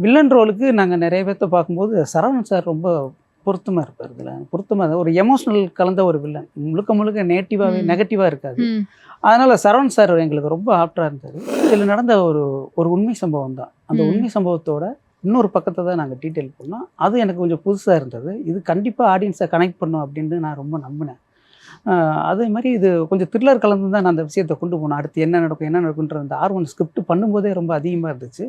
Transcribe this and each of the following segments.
Villain ரோலுக்கு நாங்கள் நிறைய பேர்த்த பார்க்கும்போது சரவணன் சார் ரொம்ப பொருத்தமாக இருப்பார். இதில் பொருத்தமாக ஒரு எமோஷ்னல் கலந்த ஒரு வில்லன், முழுக்க முழுக்க நெகட்டிவாக இருக்காது. அதனால் சரவணன் சார் எங்களுக்கு ரொம்ப ஆப்டாக இருந்தார். இதில் நடந்த ஒரு உண்மை சம்பவம் தான். அந்த உண்மை சம்பவத்தோட இன்னொரு பக்கத்தை தான் நாங்கள் டீட்டெயில் பண்ணோம். அது எனக்கு கொஞ்சம் புதுசாக இருந்தது. இது கண்டிப்பாக ஆடியன்ஸை கனெக்ட் பண்ணும் அப்படின்னு நான் ரொம்ப நம்பினேன். அதே மாதிரி இது கொஞ்சம் த்ரில்லர் கலந்து தான் நான் அந்த விஷயத்தை கொண்டு போனேன். அடுத்து என்ன நடக்குன்ற அந்த ஆர்வம் ஸ்கிரிப்ட் பண்ணும்போதே ரொம்ப அதிகமாக இருந்துச்சு.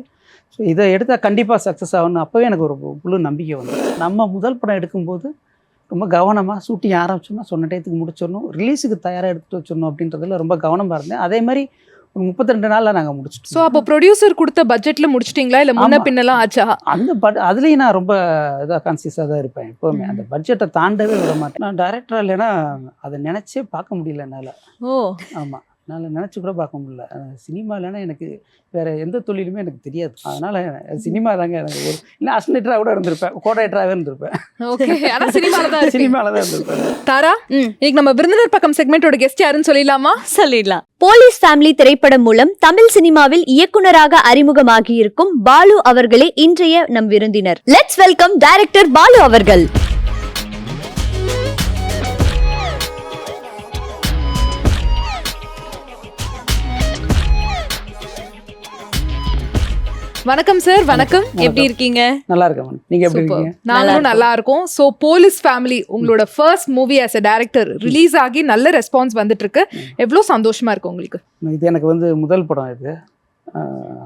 ஸோ இதை எடுத்தால் கண்டிப்பாக சக்ஸஸ் ஆகணும். அப்போவே எனக்கு ஒரு முழு நம்பிக்கை வந்து நம்ம முதல் படம் எடுக்கும்போது ரொம்ப கவனமாக ஷூட்டிங் ஆரம்பிச்சோம்னா சொன்ன டயத்துக்கு முடிச்சிடணும், ரிலீஸுக்கு தயாராக எடுத்துகிட்டு வச்சிடணும் அப்படின்றதுல ரொம்ப கவனமாக இருந்தேன். அதே மாதிரி ஒரு 32 நாளில் நாங்கள் முடிச்சிட்டோம். ஸோ அப்போ ப்ரொடியூசர் கொடுத்த பட்ஜெட்டில் முடிச்சிட்டிங்களா இல்லை முன்ன பின்னெல்லாம் ஆச்சா? அந்த அதுலேயும் நான் ரொம்ப இதாக கான்சியஸாக தான் இருப்பேன் எப்போவுமே. அந்த பட்ஜெட்டை தாண்டவே விட மாட்டேன். நான் டைரக்டராக இல்லைன்னா அதை நினச்சே பார்க்க முடியல என்னால். ஆமாம், என்னால் நினச்சி கூட பார்க்க முடியல. சினிமா இல்லைன்னா எனக்கு வேறு எந்த தொழிலுமே எனக்கு தெரியாது. அதனால் சினிமா தாங்க எனக்கு ஒரு இல்லை அசிஸ்டன்டாக கூட இருந்திருப்பேன், கோஆர்டினேட்டராகவே இருந்திருப்பேன். சினிமாவில் தான் இருந்திருப்பேன். தாரா, இன்னைக்கு நம்ம விருந்தினர் பக்கம் செக்மெண்டோட கெஸ்ட் யாருன்னு சொல்லிடலாமா? சொல்லிடலாம். போலீஸ் ஃபேமிலி திரைப்படம் மூலம் தமிழ் சினிமாவில் இயக்குனராக அறிமுகமாகி இருக்கும் பாலு அவர்களே இன்றைய நம் விருந்தினர். லெட்ஸ் வெல்கம் டைரக்டர் பாலு அவர்கள். வணக்கம் சார். வணக்கம், எப்படி இருக்கீங்க? நல்லா இருக்கேன். நீங்க எப்படி இருக்கீங்க? நாங்களும் நல்லா இருக்கோம். ஸோ போலீஸ் ஃபேமிலி உங்களோட first movie as a director release ஆகி நல்ல ரெஸ்பான்ஸ் வந்துட்டு இருக்கு. எவ்வளோ சந்தோஷமா இருக்கு உங்களுக்கு? இது எனக்கு வந்து முதல் படம் இது.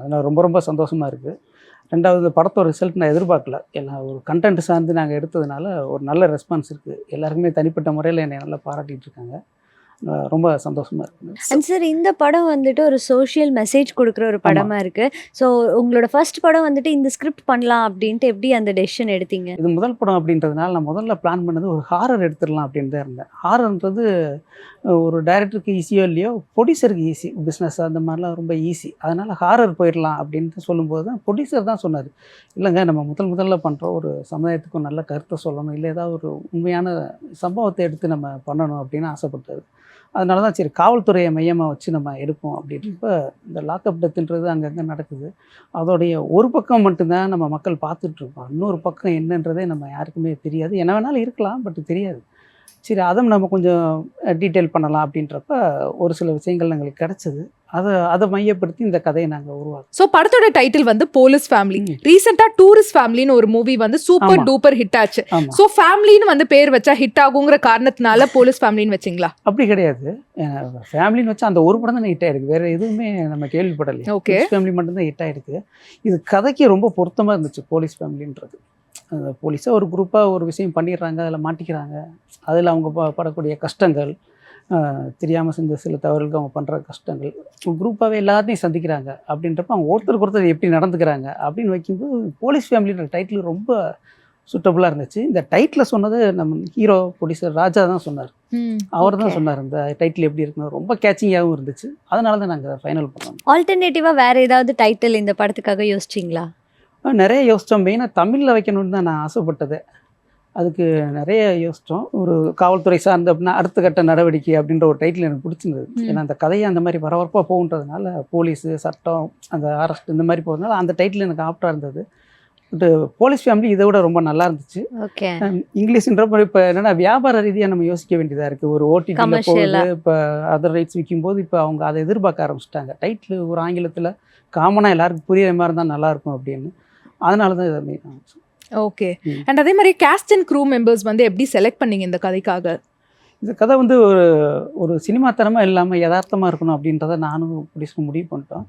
அதனால் ரொம்ப ரொம்ப சந்தோஷமா இருக்கு. ரெண்டாவது படத்தோட ரிசல்ட் நான் எதிர்பார்க்கல. ஏன்னா ஒரு கண்டென்ட் சார்ந்து நாங்கள் எடுத்ததுனால ஒரு நல்ல ரெஸ்பான்ஸ் இருக்குது. எல்லாருக்குமே தனிப்பட்ட முறையில் என்னை நல்லா பாராட்டிகிட்டு இருக்காங்க. ரொம்ப சந்தோஷமா இருக்கு. அண்ட் சார், இந்த படம் வந்துட்டு ஒரு சோஷியல் மெசேஜ் கொடுக்குற ஒரு படமா இருக்கு. ஸோ உங்களோட ஃபர்ஸ்ட் படம் வந்துட்டு இந்த ஸ்கிரிப்ட் பண்ணலாம் அப்படின்ட்டு எப்படி அந்த டெசிஷன் எடுத்தீங்க? இது முதல் படம் அப்படின்றதுனால நான் முதல்ல பிளான் பண்ணது ஒரு ஹாரர் எடுத்துடலாம் அப்படின்னு தான் இருந்தேன். ஹாரர்ன்றது ஒரு டைரக்டருக்கு ஈஸியோ இல்லையோ ப்ரொடியூசருக்கு ஈஸி, பிஸ்னஸ் அந்த மாதிரிலாம் ரொம்ப ஈஸி. அதனால் ஹாரர் போயிடலாம் அப்படின்ட்டு சொல்லும்போது தான் ப்ரொடியூசர் தான் சொன்னார், இல்லைங்க நம்ம முதல்ல பண்ணுறோம், ஒரு சமுதாயத்துக்கும் நல்ல கருத்தை சொல்லணும், இல்லை ஏதாவது ஒரு உண்மையான சம்பவத்தை எடுத்து நம்ம பண்ணணும் அப்படின்னு ஆசைப்பட்டார். அதனால தான் சரி காவல்துறையை மையமாக வச்சு நம்ம எடுப்போம் அப்படின்றப்ப இந்த லாக்அப் டெத்துன்றது அங்கங்கே நடக்குது. அதோடைய ஒரு பக்கம் மட்டும்தான் நம்ம மக்கள் பார்த்துட்ருக்கோம். இன்னொரு பக்கம் என்னன்றதே நம்ம யாருக்குமே தெரியாது. என்ன வேணாலும் இருக்கலாம், பட் தெரியாது. சரி அதை நம்ம கொஞ்சம் டீட்டெயில் பண்ணலாம் அப்படின்றப்ப ஒரு சில விஷயங்கள் எங்களுக்கு கிடச்சிது. அதை மையப்படுத்தி இந்த கதையை நாங்கள் உருவாக்கோம். ஸோ படத்தோட டைட்டில் வந்து போலீஸ் ஃபேமிலி. ரீசெண்டாக டூரிஸ்ட் ஃபேமிலின்னு ஒரு மூவி வந்து சூப்பர் டூப்பர் ஹிட் ஆச்சு. ஸோ ஃபேமிலின்னு வந்து பேர் வச்சா ஹிட் ஆகுங்கிற காரணத்தினால போலீஸ் ஃபேமிலின்னு வச்சிங்களா? அப்படி கிடையாது. ஃபேமிலின்னு வச்சா அந்த ஒரு படம் தான் ஹிட் ஆகிருக்கு, வேறு எதுவுமே நம்ம கேள்விப்படலை. ஓகே, ஃபேமிலி மட்டும்தான் ஹிட் ஆகிருக்கு. இது கதைக்கு ரொம்ப பொருத்தமாக இருந்துச்சு. போலீஸ் ஃபேமிலின்றது போலீஸாக ஒரு குரூப்பாக ஒரு விஷயம் பண்ணிடுறாங்க, அதில் மாட்டிக்கிறாங்க, அதில் அவங்க படக்கூடிய கஷ்டங்கள், தெரியாமல் செஞ்ச சில தவறுகளுக்கு அவங்க பண்ணுற கஷ்டங்கள், குரூப்பாகவே எல்லாத்தையும் சந்திக்கிறாங்க. அப்படின்றப்ப அவங்க ஒருத்தருக்கு ஒருத்தர் எப்படி நடந்துக்கிறாங்க அப்படின்னு வைக்கும்போது போலீஸ் ஃபேமிலின்ற டைட்டில் ரொம்ப சூட்டபுளாக இருந்துச்சு. இந்த டைட்டில் சொன்னது நம்ம ஹீரோ ப்ரொடியூசர் ராஜா தான் சொன்னார். அவர் தான் சொன்னார் இந்த டைட்டில் எப்படி இருக்குன்னு. ரொம்ப கேச்சிங்காகவும் இருந்துச்சு. அதனால தான் நாங்கள் ஃபைனல் பண்ணோம். ஆல்டர்னேட்டிவாக வேறு ஏதாவது டைட்டில் இந்த படத்துக்காக யோசிச்சிங்களா? நிறைய யோசித்தோம். மெயினாக தமிழில் வைக்கணும்னு தான் நான் ஆசைப்பட்டது. அதுக்கு நிறைய யோசித்தோம். ஒரு காவல்துறை சார்ந்த அப்படின்னா அடுத்த கட்ட நடவடிக்கை அப்படின்ற ஒரு டைட்டில் எனக்கு பிடிச்சிருந்தது. ஏன்னா அந்த கதையை அந்த மாதிரி பரபரப்பாக போகுன்றதுனால, போலீஸு சட்டம் அந்த அரெஸ்ட் இந்த மாதிரி போகிறதுனால அந்த டைட்டில் எனக்கு ஆப்டாக இருந்தது. பட் போலீஸ் ஃபேமிலி இதை விட ரொம்ப நல்லா இருந்துச்சு. ஓகே, இங்கிலீஷ்ன்றப்ப இப்போ என்னென்னா வியாபார ரீதியாக நம்ம யோசிக்க வேண்டியதாக இருக்குது. ஒரு ஓடிடியில் போகுது, இப்போ அதர் ரைட்ஸ் விற்கும்போது இப்போ அவங்க அதை எதிர்பார்க்க ஆரம்பிச்சிட்டாங்க. டைட்டில் ஒரு ஆங்கிலத்தில் காமனாக எல்லாருக்கும் புரியுற மாதிரி இருந்தால் நல்லாயிருக்கும் அப்படின்னு. அதனால தான் இதை மெயின் ஆச்சு. ஓகே, அண்ட் அதே மாதிரி கேஸ்ட் அண்ட் க்ரூ மெம்பர்ஸ் வந்து எப்படி செலக்ட் பண்ணீங்க இந்த கதைக்காக? இந்த கதை வந்து ஒரு சினிமா தரமாக இல்லாமல் யதார்த்தமாக இருக்கணும் அப்படின்றத நானும் ப்ரொடியூசர் முடிவு பண்ணிட்டோம்.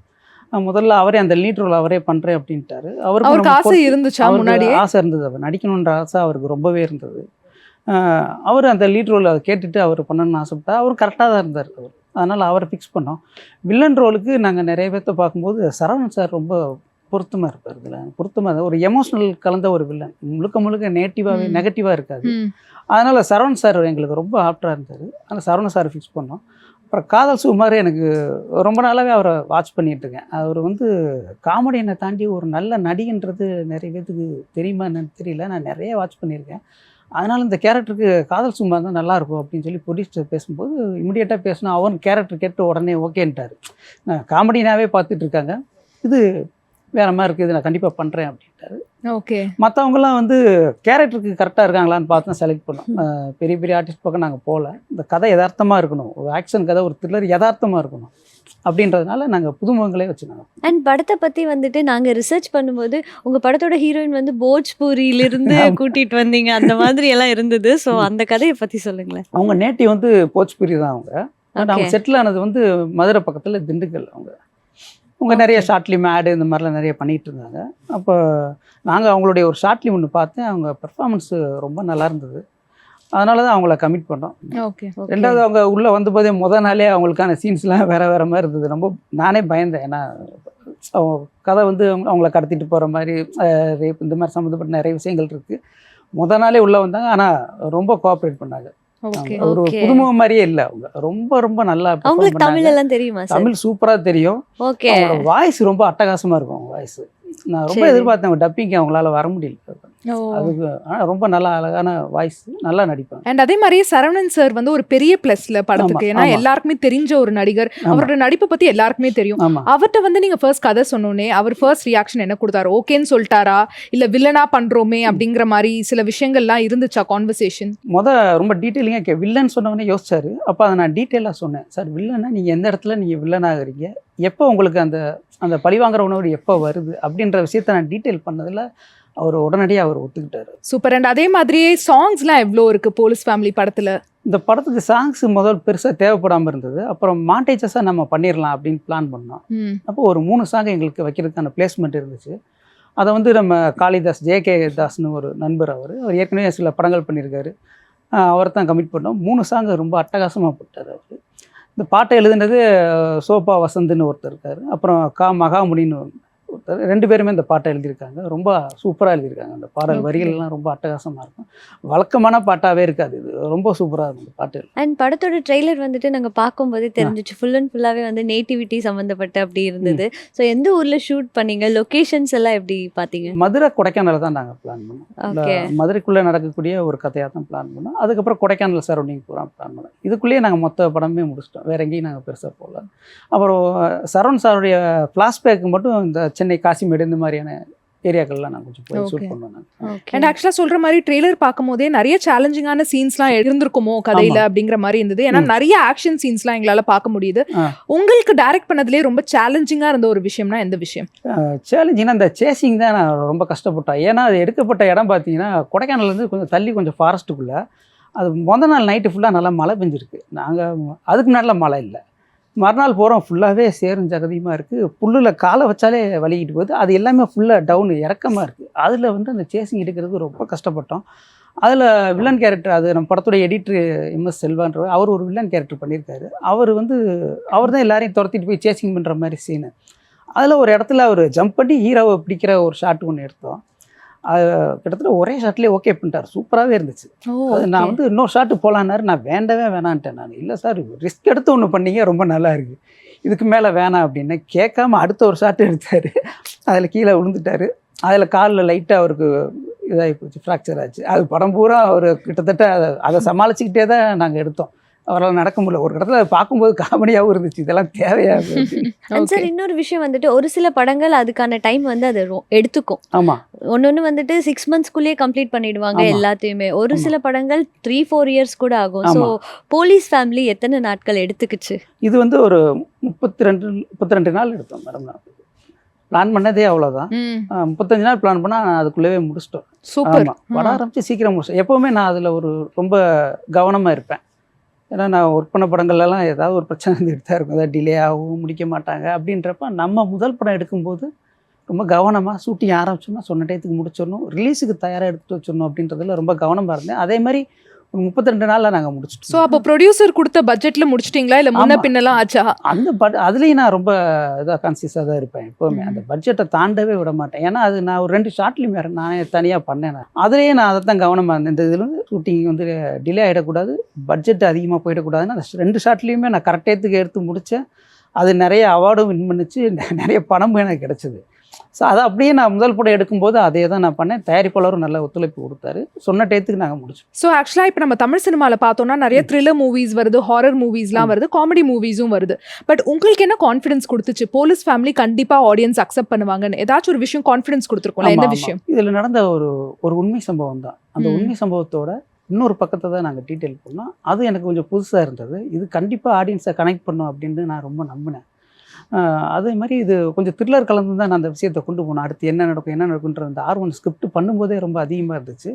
முதல்ல அவரே அந்த லீட் ரோல் அவரே பண்ணுறேன் அப்படின்ட்டாரு. அவருக்கு ஆசை இருந்துச்சா? முன்னாடி ஆசை இருந்தது, அவர் நடிக்கணுன்ற ஆசை அவருக்கு ரொம்பவே இருந்தது. அவர் அந்த லீட் ரோல் அதை கேட்டுட்டு அவர் பண்ணணும்னு ஆசைப்பட்டா. அவர் கரெக்டாக தான் இருந்தார் அவர். அதனால் அவரை ஃபிக்ஸ் பண்ணோம். வில்லன் ரோலுக்கு நாங்கள் நிறைய பேர்த்த பார்க்கும்போது சரவணன் சார் ரொம்ப பொருத்தமாக இருப்பார். இதில் பொருத்தமாக ஒரு எமோஷ்னல் கலந்த ஒரு வில்லன், முழுக்க முழுக்க நெகட்டிவாக இருக்காது. அதனால் சரவணன் சார் எங்களுக்கு ரொம்ப ஆப்டாக இருந்தார். அதனால் சரவணன் சார் ஃபிக்ஸ் பண்ணோம். அப்புறம் காதல் சுமார் எனக்கு ரொம்ப நாளாகவே அவரை வாட்ச் பண்ணிகிட்ருக்கேன். அவர் வந்து காமெடியனை தாண்டி ஒரு நல்ல நடிகன்றது நிறைய பேத்துக்கு தெரியுமா என்னன்னு தெரியல. நான் நிறைய வாட்ச் பண்ணியிருக்கேன். அதனால் இந்த கேரக்டருக்கு காதல் சுமார் தான் நல்லாயிருக்கும் அப்படின்னு சொல்லி ப்ரொடியூசர் பேசும்போது இமிடியேட்டாக பேசினா அவன் கேரக்டர் கேட்டு உடனே ஓகேன்ட்டார். காமெடினாவே பார்த்துட்ருக்காங்க. இது வேறு மாதிரி இருக்குது, நான் கண்டிப்பாக பண்ணுறேன் அப்படின்ட்டாரு. ஓகே. மற்றவங்களாம் வந்து கேரக்டருக்கு கரெக்டாக இருக்காங்களான்னு பார்த்து தான் செலக்ட் பண்ணோம். பெரிய பெரிய ஆர்டிஸ்ட் பக்கம் நாங்கள் போகல. இந்த கதை யதார்த்தமாக இருக்கணும், ஒரு ஆக்ஷன் கதை, ஒரு த்ரில்லர் யதார்த்தமாக இருக்கணும் அப்படின்றதுனால நாங்கள் புதுமுகங்களே வச்சுருந்தாங்க. அண்ட் படத்தை பத்தி வந்துட்டு நாங்க ரிசர்ச் பண்ணும்போது உங்க படத்தோட ஹீரோயின் வந்து போஜ்பூரியிலிருந்து கூட்டிட்டு வந்தீங்க, அந்த மாதிரி எல்லாம் இருந்தது. ஸோ அந்த கதையை பத்தி சொல்லுங்களேன். அவங்க நேட்டிவ் வந்து போஜ்பூரி தான். அவங்க செட்டில் ஆனது வந்து மதுரை பக்கத்தில் திண்டுக்கல். அவங்க நிறைய ஷார்ட் ஃபிலிம் ஆடு இந்த மாதிரிலாம் நிறைய பண்ணிகிட்டு இருந்தாங்க. அப்போ நாங்கள் அவங்களுடைய ஒரு ஷார்ட் ஃபிலிம் ஒன்று பார்த்தேன். அவங்க பெர்ஃபார்மன்ஸு ரொம்ப நல்லா இருந்தது, அதனால தான் அவங்கள கமிட் பண்ணோம். ஓகே. ரெண்டாவது அவங்க உள்ளே வந்தபோதே முதல் நாளே அவங்களுக்கான சீன்ஸ்லாம் வேறு மாதிரி இருந்தது. ரொம்ப நானே பயந்தேன். ஏன்னா கதை வந்து அவங்கள கடத்திட்டு போகிற மாதிரி ரேப் இந்த மாதிரி சம்மந்தப்பட்ட நிறைய விஷயங்கள் இருக்குது. முதல் நாளே உள்ளே வந்தாங்க, ஆனால் ரொம்ப கோஆப்ரேட் பண்ணாங்க. ஒரு புதுமுகம் மாதிரியே இல்லை. அவங்க ரொம்ப ரொம்ப நல்லா. அவங்களுக்கு தமிழ் எல்லாம் தெரியுமா? தமிழ் சூப்பராக தெரியும். ஓகே. அவங்களோட வாய்ஸ் ரொம்ப அட்டகாசமாக இருக்கும். அவங்க வாய்ஸ் நான் ரொம்ப எதிர்பார்த்தேன். டப்பிங் அவங்களால வர முடியல. அதுக்கு ரொம்ப நல்லா அழகான வாய்ஸ், நல்லா நடிப்பாங்க. அண்ட் அதே மாதிரியே சரவணன் சார் வந்து ஒரு பெரிய பிளஸ்ல படத்துக்கு. ஏன்னா எல்லாருக்குமே தெரிஞ்ச ஒரு நடிகர், அவரோட நடிப்பை பத்தி எல்லாருக்குமே தெரியும். அவர்கிட்ட வந்து நீங்க ஃபர்ஸ்ட் கதை சொன்னோன்னே அவர் ஃபர்ஸ்ட் ரியாக்ஷன் என்ன கொடுத்தாரு? ஓகேன்னு சொல்லிட்டாரா, இல்ல வில்லனா பண்றோமே அப்படிங்கிற மாதிரி சில விஷயங்கள்லாம் இருந்துச்சா கான்வர்சேஷன்? ரொம்ப டீட்டெயிலிங்காக வில்லன் சொன்னவொடனே யோசிச்சாரு. அப்போ அதை நான் டீட்டெயிலாக சொன்னேன். சார் வில்லனா நீங்கள் எந்த இடத்துல நீங்கள் வில்லன் ஆகுறீங்க, எப்போ உங்களுக்கு அந்த பழிவாங்கிற உணவு எப்போ வருது அப்படின்ற விஷயத்த நான் டீட்டெயில் பண்ணதில் அவர் உடனடியாக அவர் ஒத்துக்கிட்டாரு. சூப்பர். அண்ட் அதே மாதிரியே சாங்ஸ்லாம் எவ்வளோ இருக்கு போலீஸ் ஃபேமிலி படத்தில்? இந்த படத்துக்கு சாங்ஸ் முதல் பெருசாக தேவைப்படாமல் இருந்தது. அப்புறம் மாண்டேஜஸாக நம்ம பண்ணிடலாம் அப்படின்னு பிளான் பண்ணோம். அப்போ ஒரு 3 சாங் எங்களுக்கு வைக்கிறதுக்கான பிளேஸ்மெண்ட் இருந்துச்சு. அதை வந்து நம்ம காளிதாஸ், ஜே.கே. தாஸ்னு ஒரு நண்பர், அவர் ஏற்கனவே சில படங்கள் பண்ணியிருக்காரு, அவரை தான் கமிட் பண்ணோம். 3 சாங் ரொம்ப அட்டகாசமாக போட்டார் அவர். இந்த பாட்டை எழுதுனது சோபா வசந்துன்னு ஒருத்தர் இருக்கார், அப்புறம் மகாமுனின்னு ஒருத்தர். 2 பேருமே இந்த பாட்டை எழுதியிருக்காங்க. ரொம்ப சூப்பராக எழுதியிருக்காங்க. அந்த பாடல் வரிகள்லாம் ரொம்ப அட்டகாசமாக இருக்கும். வழக்கமான பாட்டாகவே இருக்காது, இது ரொம்ப சூப்பராக இருக்கும் இந்த பாட்டு. அண்ட் படத்தோட ட்ரெய்லர் வந்துட்டு நாங்கள் பார்க்கும்போதே தெரிஞ்சிச்சு, ஃபுல் அண்ட் ஃபுல்லாகவே வந்து நேட்டிவிட்டி சம்மந்தப்பட்ட அப்படி இருந்தது. ஸோ எந்த ஊரில் ஷூட் பண்ணீங்க? லொக்கேஷன்ஸ் எல்லாம் எப்படி பார்த்தீங்க? மதுரை, கொடைக்கானல் தான் நாங்கள் பிளான் பண்ணோம். மதுரைக்குள்ளே நடக்கக்கூடிய ஒரு கதையாக தான் பிளான் பண்ணோம். அதுக்கப்புறம் கொடைக்கானல் சரௌண்டிங் பூரா பிளான் பண்ணோம். இதுக்குள்ளேயே நாங்கள் மொத்த படமே முடிச்சிட்டோம், வேற எங்கேயும் நாங்கள் பெருசாக போகல. அப்புறம் சரவண் சாருடைய ஃப்ளாஷ்பேக்கு மட்டும் இந்த சென்னை, காசிமேடு இந்த மாதிரியான ஏரியாக்கள்லாம் நான் கொஞ்சம் போய் ஷூட் பண்ணுவேன். அண்ட் ஆக்சுவலாக சொல்கிற மாதிரி ட்ரெய்லர் பார்க்கும் போதே நிறைய சேலஞ்சிங்கான சீன்ஸ்லாம் இருந்திருக்குமோ கதையில் அப்படிங்கிற மாதிரி இருந்தது. ஏன்னா நிறைய ஆக்ஷன் சீன்ஸ்லாம் எங்களால் பார்க்க முடியுது. உங்களுக்கு டைரக்ட் பண்ணதுலேயே ரொம்ப சேலஞ்சிங்காக இருந்த ஒரு விஷயம்னா எந்த விஷயம்? சேலஞ்சிங்னா இந்த சேசிங் தான் நான் ரொம்ப கஷ்டப்பட்டேன். ஏன்னா அது எடுக்கப்பட்ட இடம் பார்த்தீங்கன்னா கொடைக்கானல்லேருந்து கொஞ்சம் தள்ளி, கொஞ்சம் ஃபாரஸ்ட்டுக்குள்ளே. அது முதல் நாள் நைட்டு ஃபுல்லாக நல்லா மழை பெஞ்சிருக்கு. நாங்கள் அதுக்கு முன்னாடிலாம் மழை இல்லை. மறுநாள் போகிறோம், ஃபுல்லாகவே சேரும் ஜகதியமாக இருக்குது. புல்லில் காலை வச்சாலே வலிக்கிட்டு போகுது. அது எல்லாமே ஃபுல்லாக டவுனு இறக்கமாக இருக்குது. அதில் வந்து அந்த சேசிங் எடுக்கிறதுக்கு ரொம்ப கஷ்டப்பட்டோம். அதில் வில்லன் கேரக்டர், அது நம்ம படத்துடைய எடிட்டர் எம்.எஸ். செல்வான்ற அவர் ஒரு வில்லன் கேரக்டர் பண்ணியிருக்காரு. அவர் தான் எல்லாரையும் துரத்திட்டு போய் சேசிங் பண்ணுற மாதிரி சீனு. அதில் ஒரு இடத்துல அவர் ஜம்ப் பண்ணி ஹீரோவை பிடிக்கிற ஒரு ஷாட் ஒன்று எடுத்தோம். அது கிட்டத்தட்ட ஒரே ஷாட்லேயே ஓகே பண்ணிட்டார், சூப்பராகவே இருந்துச்சு. அது நான் வந்து இன்னொரு ஷாட்டு போகலான்னாரு, நான் வேணான்ட்டேன். நான் இல்லை சார், ரிஸ்க் எடுத்து ஒன்று பண்ணீங்க, ரொம்ப நல்லா இருக்குது, இதுக்கு மேலே வேணாம் அப்படின்னு கேட்காம அடுத்த ஒரு ஷாட்டு எடுத்தார். அதில் கீழே விழுந்துட்டார். அதில் காலில் லைட்டாக அவருக்கு இதாகி போச்சு, ஃப்ராக்சர் ஆச்சு. அது படம் பூரா அவர் கிட்டத்தட்ட அதை சமாளிச்சுக்கிட்டே தான் நாங்கள் எடுத்தோம். அவரால் நடக்க முடியல. ஒரு இடத்துல பார்க்கும்போது காமெடியாகவும் இருந்துச்சு, இதெல்லாம் தேவையாது. சார் இன்னொரு விஷயம் வந்துட்டு, ஒரு சில படங்கள் அதுக்கான டைம் வந்து அது எடுத்துக்கும். ஆமாம், ஒன்னொன்று வந்துட்டு 6 monthsக்குள்ளேயே கம்ப்ளீட் பண்ணிடுவாங்க எல்லாத்தையுமே. ஒரு சில படங்கள் 3-4 years கூட ஆகும். ஸோ போலீஸ் ஃபேமிலி எத்தனை நாட்கள் எடுத்துக்கிச்சு? இது வந்து ஒரு 32 நாள் எடுத்தோம் மேடம். நான் பிளான் பண்ணதே அவ்வளோதான். 35 நாள் பிளான் பண்ணால் அதுக்குள்ளேயே முடிச்சிட்டோம். சூப்பர். படம் ஆரம்பித்து சீக்கிரம் முடிச்சோம். எப்போவுமே நான் அதில் ரொம்ப கவனமாக இருப்பேன். ஏன்னா நான் ஒர்க் பண்ண படங்கள்லாம் ஏதாவது ஒரு பிரச்சனை இருந்துகிட்டு தான் இருக்கும். ஏதாவது டிலே ஆகும், முடிக்க மாட்டாங்க. அப்படின்றப்ப நம்ம முதல் படம் எடுக்கும்போது ரொம்ப கவனமாக ஷூட்டிங் ஆரம்பிச்சோம்னா சொன்ன டயத்துக்கு முடிச்சிடணும், ரிலீஸுக்கு தயாராக எடுத்துகிட்டு வச்சிடணும் அப்படின்றதுல ரொம்ப கவனமாக இருந்தேன். அதே மாதிரி ஒரு 32 நாளில் நாங்கள் முடிச்சிட்டோம். ஸோ அப்போ ப்ரொடியூசர் கொடுத்த பட்ஜெட்டில் முடிச்சிட்டிங்களா, இல்லை முன்ன பின்னெல்லாம் ஆச்சா? அதுலேயும் நான் ரொம்ப இதாக கான்சியஸாக தான் இருப்பேன் எப்போவுமே. அந்த பட்ஜெட்டை தாண்டவே விட மாட்டேன். ஏன்னா அது நான் ஒரு 2 ஷார்ட்லேயும் வேறு நானே தனியாக பண்ணேன். அதுலேயே நான் அதை தான் கவனமாக இருந்தேன். இந்த இதில் வந்து ஷூட்டிங் வந்து டிலே ஆகிடக்கூடாது, பட்ஜெட் அதிகமாக போயிடக்கூடாதுன்னு அந்த 2 ஷார்ட்லேயுமே நான் கரெக்டேத்துக்கு எடுத்து முடித்தேன். அது நிறைய அவார்டும் வின் பண்ணிச்சு, நிறைய பணமும் எனக்கு கிடச்சிது. ஸோ அதை அப்படியே நான் முதல் படம் எடுக்கும்போது அதே தான் நான் பண்ணேன். தயாரிப்பாளரும் நல்ல ஒத்துழைப்பு கொடுத்தாரு. சொன்ன டயத்துக்கு நாங்கள் முடிச்சோம். ஸோ ஆக்சுவலாக இப்போ நம்ம தமிழ் சினிமாவில் பார்த்தோம்னா நிறைய த்ரில்லர் மூவிஸ் வருது, ஹாரர் மூவிஸ்லாம் வருது, காமெடி மூவிஸும் வருது. பட் உங்களுக்கு என்ன கான்ஃபிடன்ஸ் கொடுத்துச்சு போலீஸ் ஃபேமிலி கண்டிப்பாக ஆடியன்ஸ் அக்செப்ட் பண்ணுவாங்கன்னு? ஏதாச்சும் ஒரு விஷயம் கான்ஃபிடன்ஸ் கொடுத்துருக்கோம்ல, என்ன விஷயம்? இதில் நடந்த ஒரு உண்மை சம்பவம் தான். அந்த உண்மை சம்பவத்தோட இன்னொரு பக்கத்தை தான் நாங்கள் டீட்டெயில் பண்ணோம். அது எனக்கு கொஞ்சம் புதுசாக இருந்தது. இது கண்டிப்பாக ஆடியன்ஸை கனெக்ட் பண்ணும் அப்படின்னு நான் ரொம்ப நம்பினேன். அதே மாதிரி இது கொஞ்சம் த்ரில்லர் கலந்து தான் நான் அந்த விஷயத்தை கொண்டு போனேன். அடுத்து என்ன நடக்குன்ற அந்த ஆர்வம் ஸ்கிரிப்ட் பண்ணும்போதே ரொம்ப அதிகமாக இருந்துச்சு.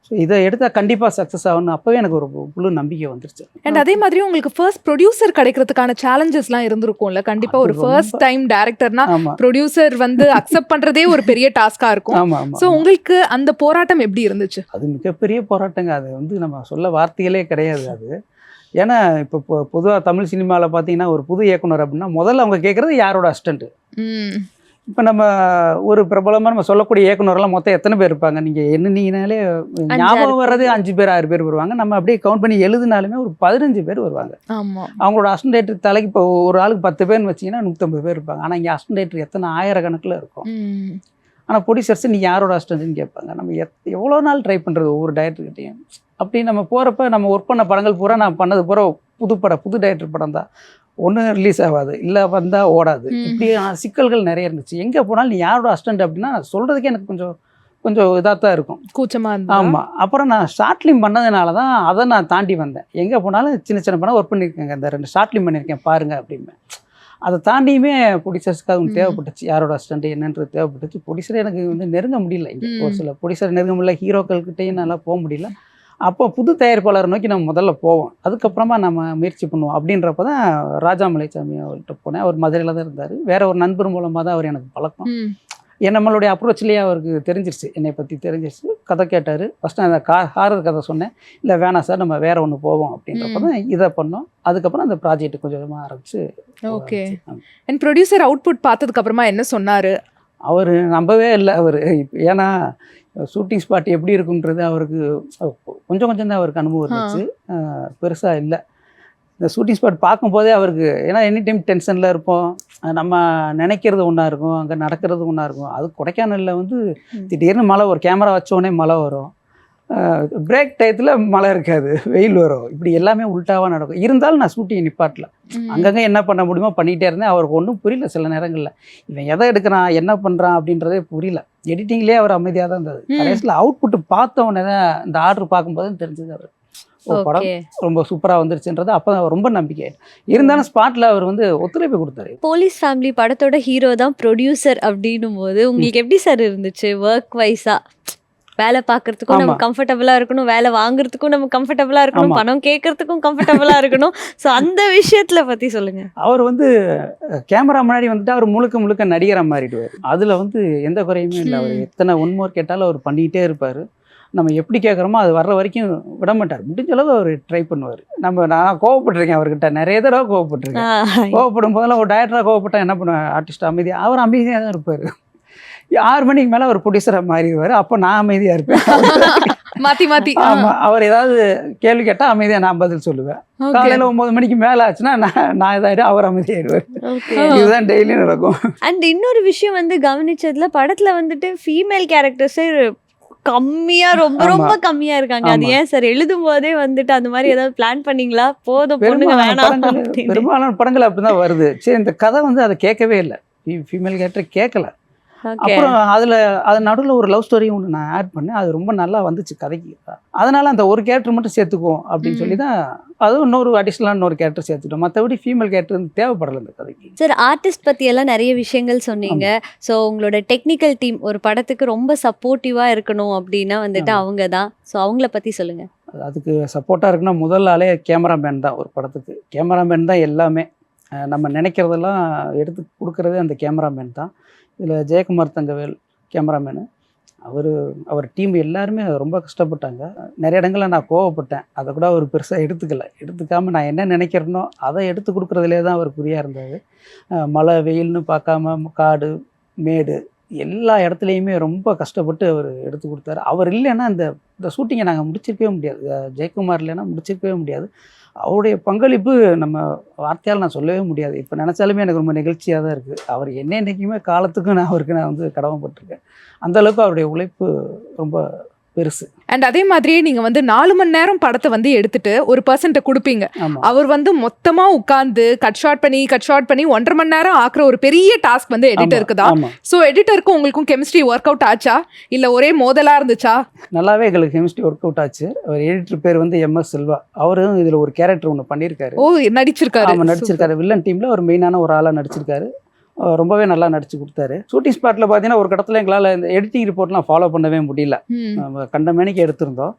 ஸோ இதை எடுத்தால் கண்டிப்பாக சக்ஸஸ் ஆகணும் அப்போவே எனக்கு ஒரு முழு நம்பிக்கை வந்துருச்சு. அண்ட் அதே மாதிரி உங்களுக்கு ஃபர்ஸ்ட் ப்ரொடியூசர் கிடைக்கிறதுக்கான சேலஞ்சஸ்லாம் இருந்திருக்கும்ல கண்டிப்பாக. ஒரு ஃபர்ஸ்ட் டைம் டேரக்டர்னா ப்ரொடியூசர் வந்து அக்செப்ட் பண்ணுறதே ஒரு பெரிய டாஸ்காக இருக்கும். ஆமாம். ஸோ உங்களுக்கு அந்த போராட்டம் எப்படி இருந்துச்சு? அது மிகப்பெரிய போராட்டங்க. அது வந்து நம்ம சொல்ல வார்த்தைகளே கிடையாது. அது ஏன்னா இப்போ பொதுவாக தமிழ் சினிமாவில் பார்த்தீங்கன்னா ஒரு புது இயக்குனர் அப்படின்னா முதல்ல அவங்க கேட்குறது யாரோட அசிஸ்டண்ட்டு. இப்போ நம்ம ஒரு பிரபலமாக நம்ம சொல்லக்கூடிய இயக்குனர்லாம் மொத்தம் எத்தனை பேர் இருப்பாங்க? நீங்கள் எண்ணினாலே ஞாபகம் வர்றது 5 பேர் 6 பேர் வருவாங்க. நம்ம அப்படியே கவுண்ட் பண்ணி எழுதினாலுமே ஒரு 15 பேர் வருவாங்க. அவங்களோட அசிஸ்டன்ட் தலைக்கு இப்போ ஒரு ஆளுக்கு 10 பேர்னு வச்சிங்கன்னா 150 பேர் இருப்பாங்க. ஆனால் இங்கே அசிஸ்டன்ட் எத்தனை ஆயிரக்கணக்கில் இருக்கும். ஆனால் ப்ரொடியூசர்ஸ் நீ யாரோட அசிஸ்டன்ட்னு கேட்பாங்க. நம்ம எவ்வளோ நாள் ட்ரை பண்ணுறது ஒவ்வொரு டைரக்டர்கிட்டையும். அப்படி நம்ம போகிறப்ப நம்ம ஒர்க் பண்ண படங்கள் பூரா நான் பண்ணது பூரா புது டைரக்டர் படம் தான். ஒன்று ரிலீஸ் ஆகாது, இல்லை வந்தால் ஓடாது. இப்படி சிக்கல்கள் நிறைய இருந்துச்சு. எங்கே போனாலும் நீ யாரோட அசிஸ்டன்ட் அப்படின்னா சொல்கிறதுக்கே எனக்கு கொஞ்சம் இதாக தான் இருக்கும், கூச்சமாக இருந்தது. ஆமாம். அப்புறம் நான் ஷார்ட் ஃபிலிம் பண்ணதுனால தான் அதை நான் தாண்டி வந்தேன். எங்கே போனாலும் சின்ன படம் ஒர்க் பண்ணியிருக்கேங்க, இந்த 2 ஷார்ட் ஃபிலிம் பண்ணியிருக்கேன் பாருங்க அப்படின்னு. அதை தாண்டியுமே ப்ரொடியூசர்ஸ்க்கு அது தேவைப்பட்டுச்சு. யாரோட அசிஸ்டன்ட் என்னன்றது தேவைப்பட்டுச்சு. ப்ரொடியூசரை எனக்கு வந்து நெருங்க முடியல. இங்கே ஒரு சில ப்ரொடியூசர் நெருங்க முடியல, ஹீரோக்கள்கிட்டையும் நல்லா போக முடியல. அப்போ புது தயாரிப்பாளரை நோக்கி நம்ம முதல்ல போவோம், அதுக்கப்புறமா நம்ம முயற்சி பண்ணுவோம். அப்படின்றப்ப தான் ராஜாமலைசாமி அவர்கிட்ட போனேன். அவர் மதுரையில் தான் இருந்தார். வேற ஒரு நண்பர் மூலமாக தான் அவர் எனக்கு பழக்கம். நம்மளுடைய அப்ரோச்லேயே அவருக்கு தெரிஞ்சிருச்சு, என்னை பற்றி தெரிஞ்சிருச்சு. கதை கேட்டார். ஃபஸ்ட்டு அந்த ஹாரர் கதை சொன்னேன். இல்லை வேணாம் சார், நம்ம வேற ஒன்று போவோம் அப்படின்றப்ப தான் இதை பண்ணோம். அதுக்கப்புறம் அந்த ப்ராஜெக்ட் கொஞ்சமாக ஆரம்பிச்சு. ஓகே. அண்ட் ப்ரொடியூசர் அவுட்புட் பார்த்ததுக்கப்புறமா என்ன சொன்னார்? அவர் நம்பவே இல்லை. அவர் ஏன்னா ஷூட்டிங் ஸ்பாட் எப்படி இருக்குன்றது அவருக்கு கொஞ்சம் தான் அவருக்கு அனுபவம் இருந்துச்சு, பெருசாக இல்லை. இந்த ஷூட்டிங் ஸ்பாட் பார்க்கும்போதே அவருக்கு, ஏன்னா எனி டைம் டென்ஷனில் இருப்போம். நம்ம நினைக்கிறது ஒன்றா இருக்கும், அங்கே நடக்கிறது ஒன்றா இருக்கும். அது கொடைக்கானலில் வந்து திடீர்னு மழை, ஒரு கேமரா வச்சோடனே மழை வரும், பிரேக் டயத்தில் மழை இருக்காது, வெயில் வரும். இப்படி எல்லாமே உல்ட்டாவாக நடக்கும். இருந்தாலும் நான் ஷூட்டிங் நிப்பாட்டல, அங்கங்கே என்ன பண்ண முடியுமோ பண்ணிகிட்டே இருந்தேன். அவருக்கு ஒன்றும் புரியல. சில நேரங்களில் இவன் எதை எடுக்கிறான் என்ன பண்ணுறான் அப்படின்றதே புரியல. எடிட்டிங்லேயே அவர் அமைதியாக தான் இருந்தது. கடைசியில் அவுட்புட் பார்த்த உடனே தான் இந்த ஆர்டர் பார்க்கும்போது தெரிஞ்சது அவர் படம் ரொம்ப சூப்பராக வந்துருச்சுன்றது. அப்போ ரொம்ப நம்பிக்கை. இருந்தாலும் ஸ்பாட்டில் அவர் வந்து ஒத்துழைப்பு கொடுத்தாரு. போலீஸ் ஃபேமிலி படத்தோட ஹீரோ தான் ப்ரொடியூசர் அப்படின்னும் போது உங்களுக்கு எப்படி சார் இருந்துச்சு? ஒர்க் வைஸா வேலை பார்க்கறதுக்கும் நம்ம கம்ஃபர்டபுளா இருக்கணும், வேலை வாங்குறதுக்கும் நம்ம கம்ஃபர்டபுளா இருக்கணும், பணம் கேட்கறதுக்கும் கம்ஃபர்டபுளா இருக்கணும். ஸோ அந்த விஷயத்துல பத்தி சொல்லுங்க. அவர் வந்து கேமரா முன்னாடி வந்துட்டு அவர் முழுக்க நடிகரை மாறிடுவார். அதுல வந்து எந்த குறையுமே இல்லை. அவர் எத்தனை ஒன்மோர் கேட்டாலும் அவர் பண்ணிக்கிட்டே இருப்பார். நம்ம எப்படி கேட்குறோமோ அது வர்ற வரைக்கும் விட மாட்டார். முடிஞ்ச அளவு அவர் ட்ரை பண்ணுவார். நான் கோவப்பட்டிருக்கேன் அவர்கிட்ட, நிறைய தடவை கோவப்பட்டிருக்கேன். கோவப்படும் போதெல்லாம் ஒரு டைரக்டராக கோவப்பட்டா என்ன பண்ணுவேன், ஆர்டிஸ்ட் அமைதியாக, அவர் அமைதியாக தான் இருப்பார். 6 மணிக்கு மேலே அவர் ப்ரொடியூசராக மாறிடுவார். அப்போ நான் அமைதியாக இருப்பேன். மாற்றி ஆமாம். அவர் ஏதாவது கேள்வி கேட்டால் அமைதியாக நான் பதில் சொல்லுவேன். காலையில் 9 மணிக்கு மேலே ஆச்சுன்னா நான் இதாகிடும், அவர் அமைதியாகிடுவார். இதுதான் டெய்லியும் நடக்கும். அண்ட் இன்னொரு விஷயம் வந்து கவனிச்சதுல, படத்தில் வந்துட்டு ஃபீமேல் கேரக்டர்ஸே கம்மியா, ரொம்ப கம்மியா இருக்காங்க. அது ஏன் சார்? எழுதும் போதே வந்துட்டு அந்த மாதிரி ஏதாவது பிளான் பண்ணீங்களா? போதும் பெரும்பாலான படங்கள் அப்படிதான் வருது. சரி, இந்த கதை வந்து அதை கேட்கவே இல்லை, ஃபீமேல் கேரக்டர் கேட்கல. அப்புறம் அது நடுவில் ஒரு லவ் ஸ்டோரியும் ஒன்று நான் ஆட் பண்ணேன். அது ரொம்ப நல்லா வந்துச்சு கதைக்கு. அதனால அந்த ஒரு கேரக்டர் மட்டும் சேர்த்துக்குவோம் அப்படின்னு சொல்லி தான் அதுவும் இன்னொரு அடிஷ்னலாக கேரக்டர் சேர்த்துட்டோம். மற்றபடி ஃபீமேல் கேரக்டர் வந்து தேவைப்படலை இந்த கதைக்கு. சார், ஆர்டிஸ்ட் பற்றி எல்லாம் நிறைய விஷயங்கள் சொன்னீங்க. ஸோ உங்களோட டெக்னிக்கல் டீம் ஒரு படத்துக்கு ரொம்ப சப்போர்ட்டிவாக இருக்கணும் அப்படின்னா வந்துட்டு அவங்க தான். ஸோ அவங்கள பற்றி சொல்லுங்கள். அதுக்கு சப்போர்ட்டாக இருக்குன்னா முதல் ஆளே கேமராமேன் தான். ஒரு படத்துக்கு கேமராமேன் தான் எல்லாமே. நம்ம நினைக்கிறதெல்லாம் எடுத்து கொடுக்குறதே அந்த கேமராமேன் தான். இதில் Jayakumar Thangavel cameraman, our team எல்லாருமே ரொம்ப கஷ்டப்பட்டாங்க. நிறைய இடங்களில் நான் கோவப்பட்டேன். அதை கூட அவர் பெருசாக எடுத்துக்காமல் நான் என்ன நினைக்கிறேனோ அதை எடுத்து கொடுக்குறதுலே தான் அவர் குறியாக இருந்தார். மழை வெயில்னு பார்க்காம காடு மேடு எல்லா இடத்துலையுமே ரொம்ப கஷ்டப்பட்டு அவர் எடுத்து கொடுத்தாரு. அவர் இல்லைன்னா இந்த ஷூட்டிங்கை நாங்கள் முடிச்சிருக்கவே முடியாது. ஜெயக்குமார் இல்லைன்னா முடிச்சிருக்கவே முடியாது. அவருடைய பங்களிப்பு நம்ம வார்த்தையால் நான் சொல்லவே முடியாது. இப்போ நினச்சாலுமே எனக்கு ரொம்ப நெகிழ்ச்சியாக தான் இருக்குது. அவர் என்னைக்குமே காலத்துக்கும் அவருக்கு நான் வந்து கடமைப்பட்டிருக்கேன். அந்தளவுக்கு அவருடைய உழைப்பு ரொம்ப பெருசு. அண்ட் அதே மாதிரியே நீங்க வந்து 4 மணி நேரம் படத்தை வந்து எடுத்துட்டு ஒரு பர்சன்ட்ட கொடுப்பீங்க. அவர் வந்து மொத்தமா உட்கார்ந்து கட் ஷாட் பண்ணி 1.5 மணி நேரம் ஆக்குற ஒரு பெரிய டாஸ்க் வந்து எடிட்டருக்கு தான். ஸோ எடிட்டருக்கும் உங்களுக்கும் கெமிஸ்ட்ரி ஒர்க் அவுட் ஆச்சா இல்ல ஒரே மோதலா இருந்துச்சா? நல்லாவே எங்களுக்கு கெமிஸ்ட்ரி ஒர்க் அவுட் ஆச்சு. அவர் எடிட்டர் பேர் வந்து MS செல்வா. அவரும் இதுல ஒரு கேரக்டர் ஒன்று பண்ணியிருக்காரு. ஓ, நடிச்சிருக்காரு. ஆமாம், நடிச்சிருக்காரு. வில்லன் டீம்ல ஒரு மெயினான ஒரு ஆளாக நடிச்சிருக்காரு. ரொம்பவே நல்லா நடிச்சு கொடுத்தாரு. ஷூட்டிங் ஸ்பாட்டில் பார்த்தீங்கன்னா ஒரு கடத்தில் எங்களால் இந்த எடிட்டிங் ரிப்போர்ட்லாம் ஃபாலோ பண்ணவே முடியல. நம்ம கண்ட மேனிக்கு எடுத்திருந்தோம்.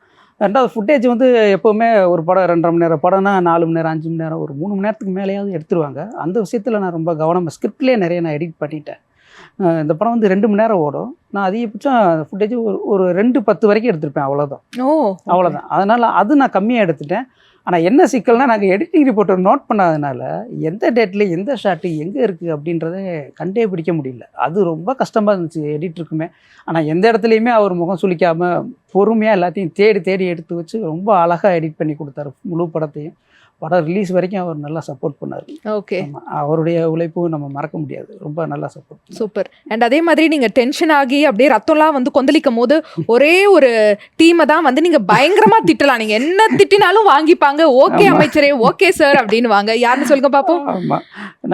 ரெண்டாவது ஃபுட்டேஜ் வந்து எப்போவுமே ஒரு படம் 2.5 மணி நேரம் படம்னா 4 மணி நேரம் 5 மணி நேரம் ஒரு 3 மணி நேரத்துக்கு மேலேயாவது எடுத்துருவாங்க. அந்த விஷயத்தில் நான் ரொம்ப கவனமாக ஸ்கிரிப்ட்லேயே நிறைய நான் எடிட் பண்ணிட்டேன். இந்த படம் வந்து 2 மணி நேரம் ஓடும். நான் அதிகபட்சம் ஃபுட்டேஜ் ஒரு 2:10 வரைக்கும் எடுத்திருப்பேன். அவ்வளோதான். அதனால் அது நான் கம்மியாக எடுத்துட்டேன். ஆனால் என்ன சிக்கல்னா நாங்கள் எடிட்டிங் ரிப்போர்ட்டர் நோட் பண்ணாதனால எந்த டேட்டில் எந்த ஷாட்டு எங்கே இருக்குது அப்படின்றத கண்டே பிடிக்க முடியல. அது ரொம்ப கஷ்டமாக இருந்துச்சு எடிட்டருக்குமே. ஆனால் எந்த இடத்துலையுமே அவர் முகம் சுளிக்காமல் பொறுமையாக எல்லாத்தையும் தேடி எடுத்து வச்சு ரொம்ப அழகாக எடிட் பண்ணி கொடுத்தாரு முழு படத்தையும். படம் ரிலீஸ் வரைக்கும் அவர் நல்லா சப்போர்ட் பண்ணார். ஓகே, அவருடைய உழைப்பு நம்ம மறக்க முடியாது. ரொம்ப நல்லா சப்போர்ட். சூப்பர். அண்ட் அதே மாதிரி நீங்க டென்ஷன் ஆகி அப்படியே ரத்தம்லாம் வந்து கொந்தளிக்கும் போது ஒரே ஒரு டீமை தான் வந்து நீங்க பயங்கரமா திட்டலாம். நீங்க என்ன திட்டினாலும் வாங்கிப்பாங்க. ஓகே அமைச்சரே, ஓகே சார் அப்படின்னு வாங்க. யாருன்னு சொல்லுங்க பாப்போம். ஆமா,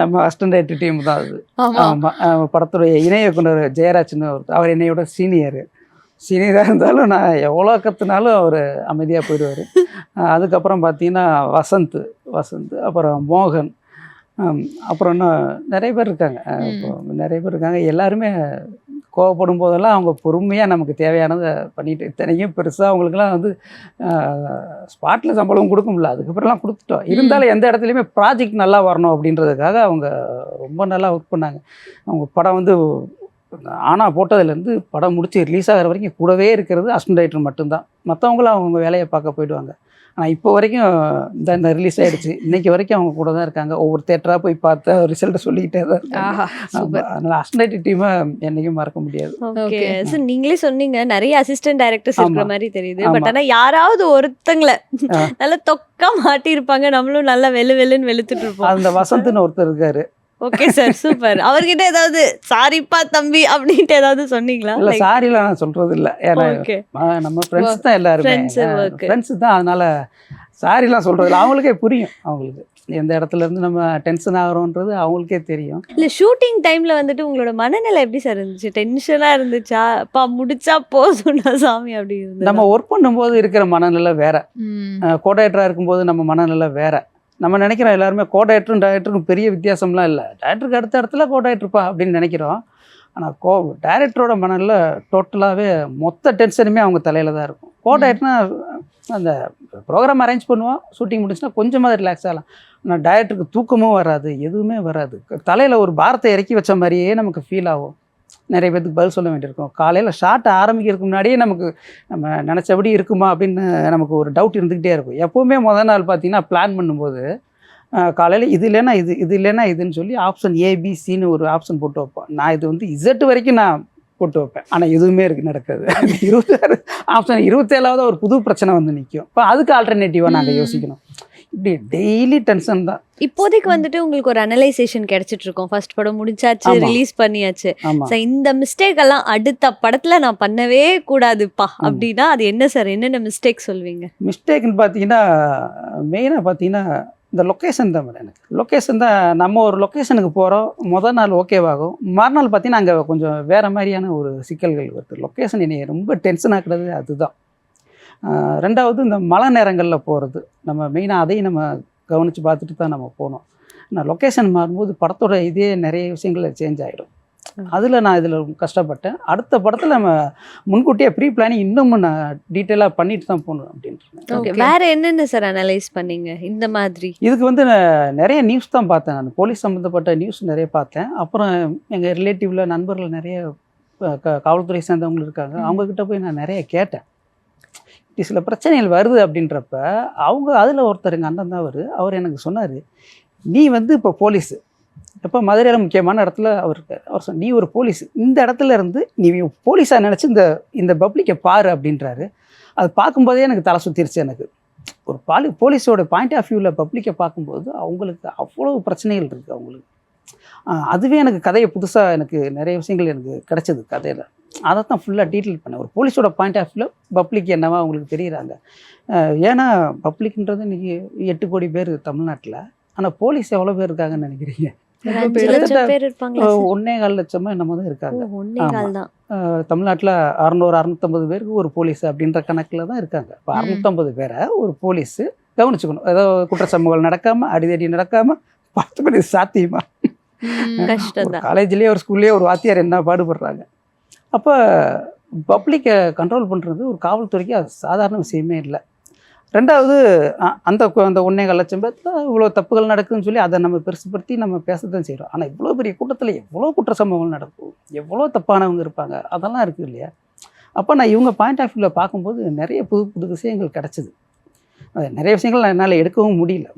நம்ம அசிஸ்டன்ட் டீம் தான் அது. ஆமா, படத்துடைய இணை இயக்குனர் ஜெயராஜ்னு அவர் என்னையோட சீனியராக இருந்தாலும் நான் எவ்வளோ கற்றுனாலும் அவர் அமைதியாக போயிடுவார். அதுக்கப்புறம் பார்த்தீங்கன்னா வசந்த், அப்புறம் மோகன், அப்புறம் இன்னும் நிறைய பேர் இருக்காங்க. எல்லாருமே கோவப்படும் போதெல்லாம் அவங்க பொறுமையாக நமக்கு தேவையானதை பண்ணிட்டு, இத்தனைக்கும் பெருசாக அவங்களுக்குலாம் வந்து ஸ்பாட்டில் சம்பளம் கொடுக்க முடியல. அதுக்கப்புறம்லாம் கொடுத்துட்டோம். இருந்தாலும் எந்த இடத்துலையுமே ப்ராஜெக்ட் நல்லா வரணும் அப்படின்றதுக்காக அவங்க ரொம்ப நல்லா ஒர்க் பண்ணாங்க. அவங்க படம் வந்து ஆனால் போட்டதுலேருந்து படம் முடிச்சு ரிலீஸ் ஆகிற வரைக்கும் கூடவே இருக்கிறது அசிஸ்டன்ட் டைரக்டர் மட்டும்தான். மற்றவங்களும் அவங்க வேலையை பார்க்க போயிடுவாங்க. ஆனால் இப்போ வரைக்கும் இந்த ரிலீஸ் ஆகிடுச்சு, இன்றைக்கி வரைக்கும் அவங்க கூட தான் இருக்காங்க. ஒவ்வொரு தேட்டராக போய் பார்த்து ரிசல்ட்டை சொல்லிக்கிட்டே தான் இருக்காங்க. அதனால் அசிஸ்டன்ட் டைரக்டர் டீமை என்றைக்கும் மறக்க முடியாது. ஓகே, ஸோ நீங்களே சொன்னீங்க நிறைய அசிஸ்டன்ட் டைரக்டர்ஸ் இருக்கிற மாதிரி தெரியுது. பட் ஆனால் யாராவது ஒருத்தங்களை நல்லா தொக்கா மாட்டியிருப்பாங்க, நம்மளும் நல்லா வெளுன்னு வெளுத்துட்டு இருப்போம். அந்த வசந்த்னு ஒருத்தர் இருக்காரு. Okay sir, super. அவர்கிட்ட ஏதாவது சாரிப்பா தம்பி அப்படின்ட்டு ஏதாவது சொன்னீங்களா? இல்லை, சாரிலாம் நான் சொல்கிறது இல்லை. ஏன்னா நம்ம ஃப்ரெண்ட்ஸ் தான், எல்லாருமே ஃப்ரெண்ட்ஸு தான். அதனால் சாரிலாம் சொல்கிறது இல்லை. அவங்களுக்கே புரியும். அவங்களுக்கு எந்த இடத்துல இருந்து நம்ம டென்ஷன் ஆகிறோன்றது அவங்களுக்கே தெரியும். இல்லை, ஷூட்டிங் டைமில் வந்துட்டு உங்களோட மனநிலை எப்படி சார் இருந்துச்சு? டென்ஷனாக இருந்துச்சா? அப்பா முடிச்சா போதும்னா சாமி அப்படி இருந்துச்சு? நம்ம ஒர்க் பண்ணும்போது இருக்கிற மனநிலை வேறு, கோடைரக்டராக இருக்கும்போது நம்ம மனநிலை வேறு. நம்ம நினைக்கிறோம் எல்லாருமே கோடைரக்டரும் டைரக்டருக்கும் பெரிய வித்தியாசம்லாம் இல்லை, டைரக்டருக்கு அடுத்த இடத்துல கோடைரக்டர்ப்பா அப்படின்னு நினைக்கிறோம். ஆனால் டைரக்டரோட மனநில டோட்டலாகவே மொத்த டென்ஷனுமே அவங்க தலையில் தான் இருக்கும். கோடைரக்டர்னா அந்த ப்ரோக்ராம் அரேஞ்ச் பண்ணுவோம், ஷூட்டிங் முடிச்சுன்னா கொஞ்சமாக ரிலாக்ஸ் ஆகலாம். ஆனால் டைரக்டருக்கு தூக்கமும் வராது, எதுவுமே வராது. தலையில் ஒரு பாரத்தை இறக்கி வச்ச மாதிரியே நமக்கு ஃபீல் ஆகும். நிறைய பேருக்கு பதில் சொல்ல வேண்டியிருக்கும். காலையில் ஷார்ட் ஆரம்பிக்கிறதுக்கு முன்னாடியே நம்ம நினச்சபடி இருக்குமா அப்படின்னு நமக்கு ஒரு டவுட் இருந்துக்கிட்டே இருக்கும். எப்போவுமே முதல் நாள் பார்த்தீங்கன்னா பிளான் பண்ணும்போது காலையில் இது இல்லைன்னா இதுன்னு சொல்லி ஆப்ஷன் ABCன்னு ஒரு ஆப்ஷன் போட்டு வைப்பேன். நான் இது வந்து Z வரைக்கும் நான் போட்டு வைப்பேன். ஆனால் எதுவுமே நடக்காது. 26 ஆப்ஷன் 27வது ஒரு புது பிரச்சனை வந்து நிற்கும். இப்போ அதுக்கு ஆல்டர்னேட்டிவாக நாங்கள் யோசிக்கணும். இப்படி டெய்லி டென்ஷன் தான். இப்போதைக்கு வந்துட்டு உங்களுக்கு ஒரு அனலைசேஷன் கிடைச்சிட்டு இருக்கோம். ஃபர்ஸ்ட் படம் முடிச்சாச்சு, ரிலீஸ் பண்ணியாச்சு. இந்த மிஸ்டேக் எல்லாம் அடுத்த படத்துல நான் பண்ணவே கூடாதுப்பா அப்படின்னா அது என்ன சார்? என்னென்ன மிஸ்டேக் சொல்வீங்க? மிஸ்டேக்னு பார்த்தீங்கன்னா மெயினாக பார்த்தீங்கன்னா இந்த லொக்கேஷன் தான். எனக்கு லொக்கேஷன் தான். நம்ம ஒரு லொக்கேஷனுக்கு போகிறோம், முதல் நாள் ஓகேவாகும், மறுநாள் பார்த்தீங்கன்னா அங்கே கொஞ்சம் வேறு மாதிரியான ஒரு சிக்கல்கள் வருது. லொக்கேஷன் என்னை ரொம்ப டென்ஷன் ஆக்குறது அதுதான். ரெண்டாவது இந்த மழை நேரங்களில் போகிறது, நம்ம மெயினாக அதையும் நம்ம கவனித்து பார்த்துட்டு தான் நம்ம போகணும். நான் லொக்கேஷன் மாறும்போது படத்தோட இதே நிறைய விஷயங்கள் சேஞ்ச் ஆகிடும். இதில் கஷ்டப்பட்டேன். அடுத்த படத்தில் நம்ம முன்கூட்டியே ப்ரீ பிளானிங் இன்னும் நான் டீட்டெயிலாக பண்ணிட்டு தான் போகணும் அப்படின்ட்டு. வேற என்னென்ன சார் அனலைஸ் பண்ணீங்க இந்த மாதிரி? இதுக்கு வந்து நிறைய நியூஸ் தான் பார்த்தேன். நான் போலீஸ் சம்மந்தப்பட்ட நியூஸ் நிறைய பார்த்தேன். அப்புறம் எங்கள் ரிலேட்டிவில் நண்பர்கள் நிறைய காவல்துறை சேர்ந்தவங்க இருக்காங்க, அவங்கக்கிட்ட போய் நான் நிறைய கேட்டேன். சில பிரச்சனைகள் வருது அப்படின்றப்ப அவங்க அதில் ஒருத்தர் எங்கள் அண்ணன் தான் அவர் எனக்கு சொன்னார், நீ வந்து இப்போ போலீஸு, எப்போ மதுரையில் முக்கியமான இடத்துல அவர் இருக்கார். அவர் சொன்ன, நீ ஒரு போலீஸ், இந்த இடத்துல இருந்து நீ போலீஸாக நினச்சி இந்த பப்ளிக்கை பாரு அப்படின்றாரு. அது பார்க்கும்போதே எனக்கு தலை சுற்றிருச்சு. எனக்கு ஒரு போலீஸோட பாயிண்ட் ஆஃப் வியூவில் பப்ளிக்கை பார்க்கும்போது அவங்களுக்கு அவ்வளோ பிரச்சனைகள் இருக்குது அவங்களுக்கு. அதுவே எனக்கு கதையை புதுசாக எனக்கு நிறைய விஷயங்கள் எனக்கு கிடச்சிது கதையில். அதை தான் ஃபுல்லாக டீட்டெயில் பண்ணேன். ஒரு போலீஸோட பாயிண்ட் ஆஃப் வியூவில் பப்ளிக் என்னவா அவங்களுக்கு தெரியுறாங்க. ஏன்னா பப்ளிக்ன்றது இன்றைக்கி 8 கோடி பேர் தமிழ்நாட்டில். ஆனால் போலீஸ் எவ்வளோ பேர் இருக்காங்கன்னு நினைக்கிறீங்க? 5 லட்சம் பேர் இருப்பாங்க. 1.25 லட்சமாக என்னமோ தான் இருக்காங்க. 1.25 தான். தமிழ்நாட்டில் 600-650 பேருக்கு ஒரு போலீஸ் அப்படின்ற கணக்கில் தான் இருக்காங்க. இப்போ 650 பேரை ஒரு போலீஸு கவனிச்சுக்கணும். ஏதோ குற்ற சம்பவங்கள் நடக்காமல், அடிதடி நடக்காமல் பார்த்துக்கணும். இது சாத்தியமா? கஷ்டம் தான். காலேஜ்லேயே ஒரு ஸ்கூல்லேயே ஒரு வாத்தியார் என்ன பாடுபடுறாங்க. அப்போ பப்ளிக்கை கண்ட்ரோல் பண்ணுறது ஒரு காவல்துறைக்கு அது சாதாரண விஷயமே இல்லை. ரெண்டாவது அந்த 1.25 லட்சம் பேர்த்தில் இவ்வளோ தப்புகள் நடக்குதுன்னு சொல்லி அதை நம்ம பெருசுப்படுத்தி நம்ம பேசத்தான் செய்கிறோம். ஆனால் இவ்வளோ பெரிய கூட்டத்தில் எவ்வளோ குற்ற சம்பவங்கள் நடக்கும், எவ்வளோ தப்பானவங்க இருப்பாங்க, அதெல்லாம் இருக்குது இல்லையா? அப்போ நான் இவங்க பாயிண்ட் ஆஃப் வியூவில் பார்க்கும்போது நிறைய புது புது விஷயங்கள் கிடச்சிது. நிறைய விஷயங்கள் என்னால் எடுக்கவும் முடியல.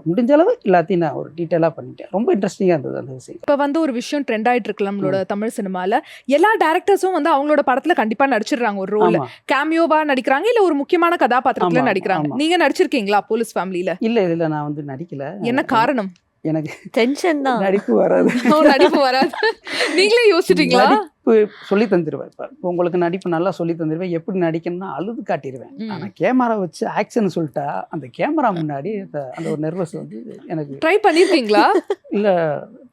முடிஞ்ச அளவு எல்லாத்தையும் நான் ஒரு டீட்டெயிலாக பண்ணிட்டேன். ரொம்ப இன்ட்ரெஸ்டிங்காக இருந்தது அந்த விஷயம். இப்போ வந்து ஒரு விஷயம் ட்ரெண்ட் ஆகிட்டு இருக்கு நம்மளோட தமிழ் சினிமாவில். எல்லா டேரக்டர்ஸும் வந்து அவங்களோட படத்தில் கண்டிப்பாக நடிச்சிடுறாங்க. ஒரு ரோல் கேமியோவா நடிக்கிறாங்க, இல்லை ஒரு முக்கியமான கதாபாத்திரத்தில் நடிக்கிறாங்க. நீங்கள் நடிச்சிருக்கீங்களா போலீஸ் ஃபேமிலியில்? இல்லை, இதில் நான் வந்து நடிக்கல. என்ன காரணம்? எனக்கு டென்ஷன் தான். நடிப்பு வராது. நடிப்பு வராது. நீங்களே யோசிச்சிட்டீங்களா? நடிப்பு சொல்லி தந்துடுவேன். இப்போ உங்களுக்கு நடிப்பு நல்லா சொல்லி தந்துடுவேன். எப்படி நடிக்கணும்னா அழுது காட்டிடுவேன். ஆனால் கேமரா வச்சு ஆக்ஷன் சொல்லிட்டா அந்த கேமரா முன்னாடி அந்த ஒரு நர்வஸ் வந்து எனக்கு. ட்ரை பண்ணியிருக்கீங்களா? இல்லை,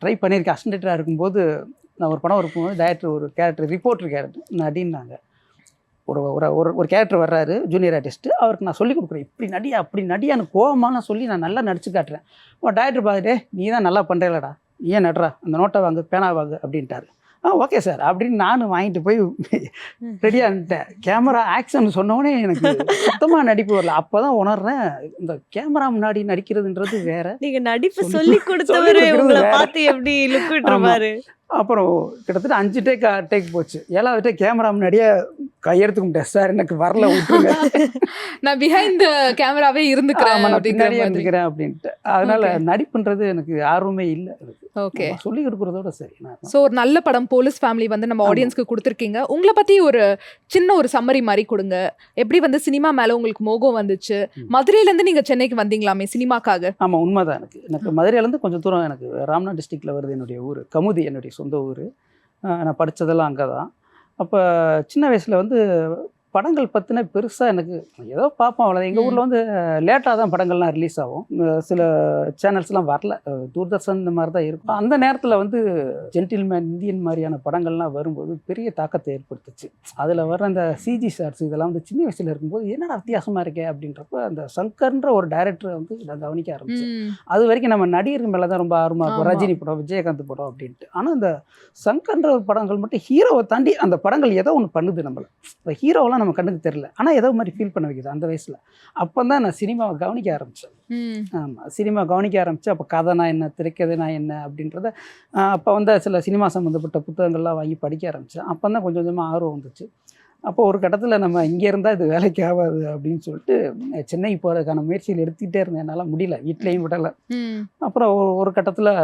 ட்ரை பண்ணியிருக்கேன். அசிஸ்டண்ட்டாக இருக்கும்போது நான் ஒரு படம் இருக்கும்போது டைரக்டர் ஒரு கேரக்டர், ரிப்போர்ட்டர் கேரக்டர் நடின்னாங்க. ஒரு கேரக்டர் வர்றாரு, ஜூனியர் ஆர்டிஸ்ட்டு. அவருக்கு நான் சொல்லிக் கொடுக்குறேன், இப்படி நடியா அப்படி நடியான்னு கோவமான சொல்லி நான் நல்லா நடிச்சு காட்டுறேன். டைரக்டர் பார்த்துட்டே, நீ தான் நல்லா பண்ணுறேலடா, நீ ஏன் நடுறா, அந்த நோட்டை வாங்கு, பேனா வாங்கு அப்படின்ட்டாரு. ஓகே சார் அப்படின்னு நானும் வாங்கிட்டு போய் ரெடியாகிட்டேன். கேமரா ஆக்ஷன் சொன்னோடனே எனக்கு சுத்தமாக நடிப்பு வரல. அப்போ தான் உணர்றேன், இந்த கேமரா முன்னாடி நடிக்கிறதுன்றது வேற. நீங்கள் நடிப்பு சொல்லி கொடுத்தவரு உங்களை பார்த்து எப்படி லுக் விட்டுருவாரு. அப்புறம் கிட்டத்தட்ட 5 டேக் போச்சு. 7வது டேக் கேமரா முன்னாடியே கையெடுத்து கும்பிட்டேன், சார் எனக்கு வரல, விட்டுருங்க, நான் பிஹைண்ட் கேமராவே இருந்துக்கிறேன் அப்படின்ட்டு. அதனால நடிப்புன்றது எனக்கு ஆர்வமே இல்லை. ஓகே, சொல்லி கொடுக்குறதோட சரி. ஸோ ஒரு நல்ல படம் போலீஸ் ஃபேமிலி வந்து நம்ம ஆடியன்ஸ்க்கு கொடுத்துருக்கீங்க. உங்களை பற்றி ஒரு சின்ன ஒரு சம்மரி மாதிரி கொடுங்க. எப்படி வந்து சினிமா மேலே உங்களுக்கு மோகம் வந்துச்சு? மதுரையிலேருந்து நீங்கள் சென்னைக்கு வந்தீங்களாமே சினிமாக்காக? ஆமாம், உண்மைதான். எனக்கு மதுரையிலேருந்து கொஞ்சம் தூரம், எனக்கு ராம்நாத் டிஸ்ட்ரிக்டில் வருது என்னுடைய ஊர். கமுதி என்னுடைய சொந்த ஊர். நான் படித்ததெல்லாம் அங்கே தான். அப்போ சின்ன வயசில் வந்து படங்கள் பற்றின பெருசாக எனக்கு ஏதோ பார்ப்போம், அவ்வளோ. எங்கள் ஊரில் வந்து லேட்டாக தான் படங்கள்லாம் ரிலீஸ் ஆகும். சில சேனல்ஸ்லாம் வரல, தூர்தர்ஷன் இந்த மாதிரி தான் இருக்கும். அந்த நேரத்தில் வந்து ஜென்டில்மேன், இந்தியன் மாதிரியான படங்கள்லாம் வரும்போது பெரிய தாக்கத்தை ஏற்படுத்துச்சு. அதில் வர அந்த சிஜி ஷார்ட்ஸ் இதெல்லாம் வந்து சின்ன வயசில் இருக்கும்போது என்னடா வித்தியாசமாக இருக்கே அப்படின்றப்ப அந்த சங்கர்ன்ற ஒரு டைரக்டரை வந்து நான் கவனிக்க ஆரம்பித்தேன். அது வரைக்கும் நம்ம நடிகர்கள் மேலே தான் ரொம்ப ஆர்வமாக இருக்கும், ரஜினி படம், விஜயகாந்த் படம் அப்படின்ட்டு. ஆனால் அந்த சங்கர்ன்ற ஒரு படங்கள் மட்டும் ஹீரோவை தாண்டி அந்த படங்கள் ஏதோ ஒன்று பண்ணுது நம்மளை. அந்த ஹீரோவெல்லாம் நம்ம கண்ணுக்கு தெரியல, ஆனால் ஏதோ மாதிரி ஃபீல் பண்ண வைக்குது அந்த வயசில். அப்போ தான் நான் சினிமாவை கவனிக்க ஆரம்பித்தேன். ஆமாம், சினிமா கவனிக்க ஆரம்பித்தேன். அப்போ கதைனா என்ன, திரைக்கதைனா என்ன அப்படின்றத அப்போ வந்து சில சினிமா சம்மந்தப்பட்ட புத்தகங்கள்லாம் வாங்கி படிக்க ஆரம்பித்தேன். அப்போ தான் கொஞ்சம் கொஞ்சமாக ஆர்வம் வந்துச்சு. அப்போ ஒரு கட்டத்தில் நம்ம இங்கே இருந்தால் இது வேலைக்கு ஆகாது அப்படின்னு சொல்லிட்டு சென்னைக்கு போகிறதுக்கான முயற்சிகள் எடுத்துக்கிட்டே இருந்தேன். என்னால் முடியல, வீட்லேயும் விடலை. அப்புறம் ஒரு கட்டத்தில்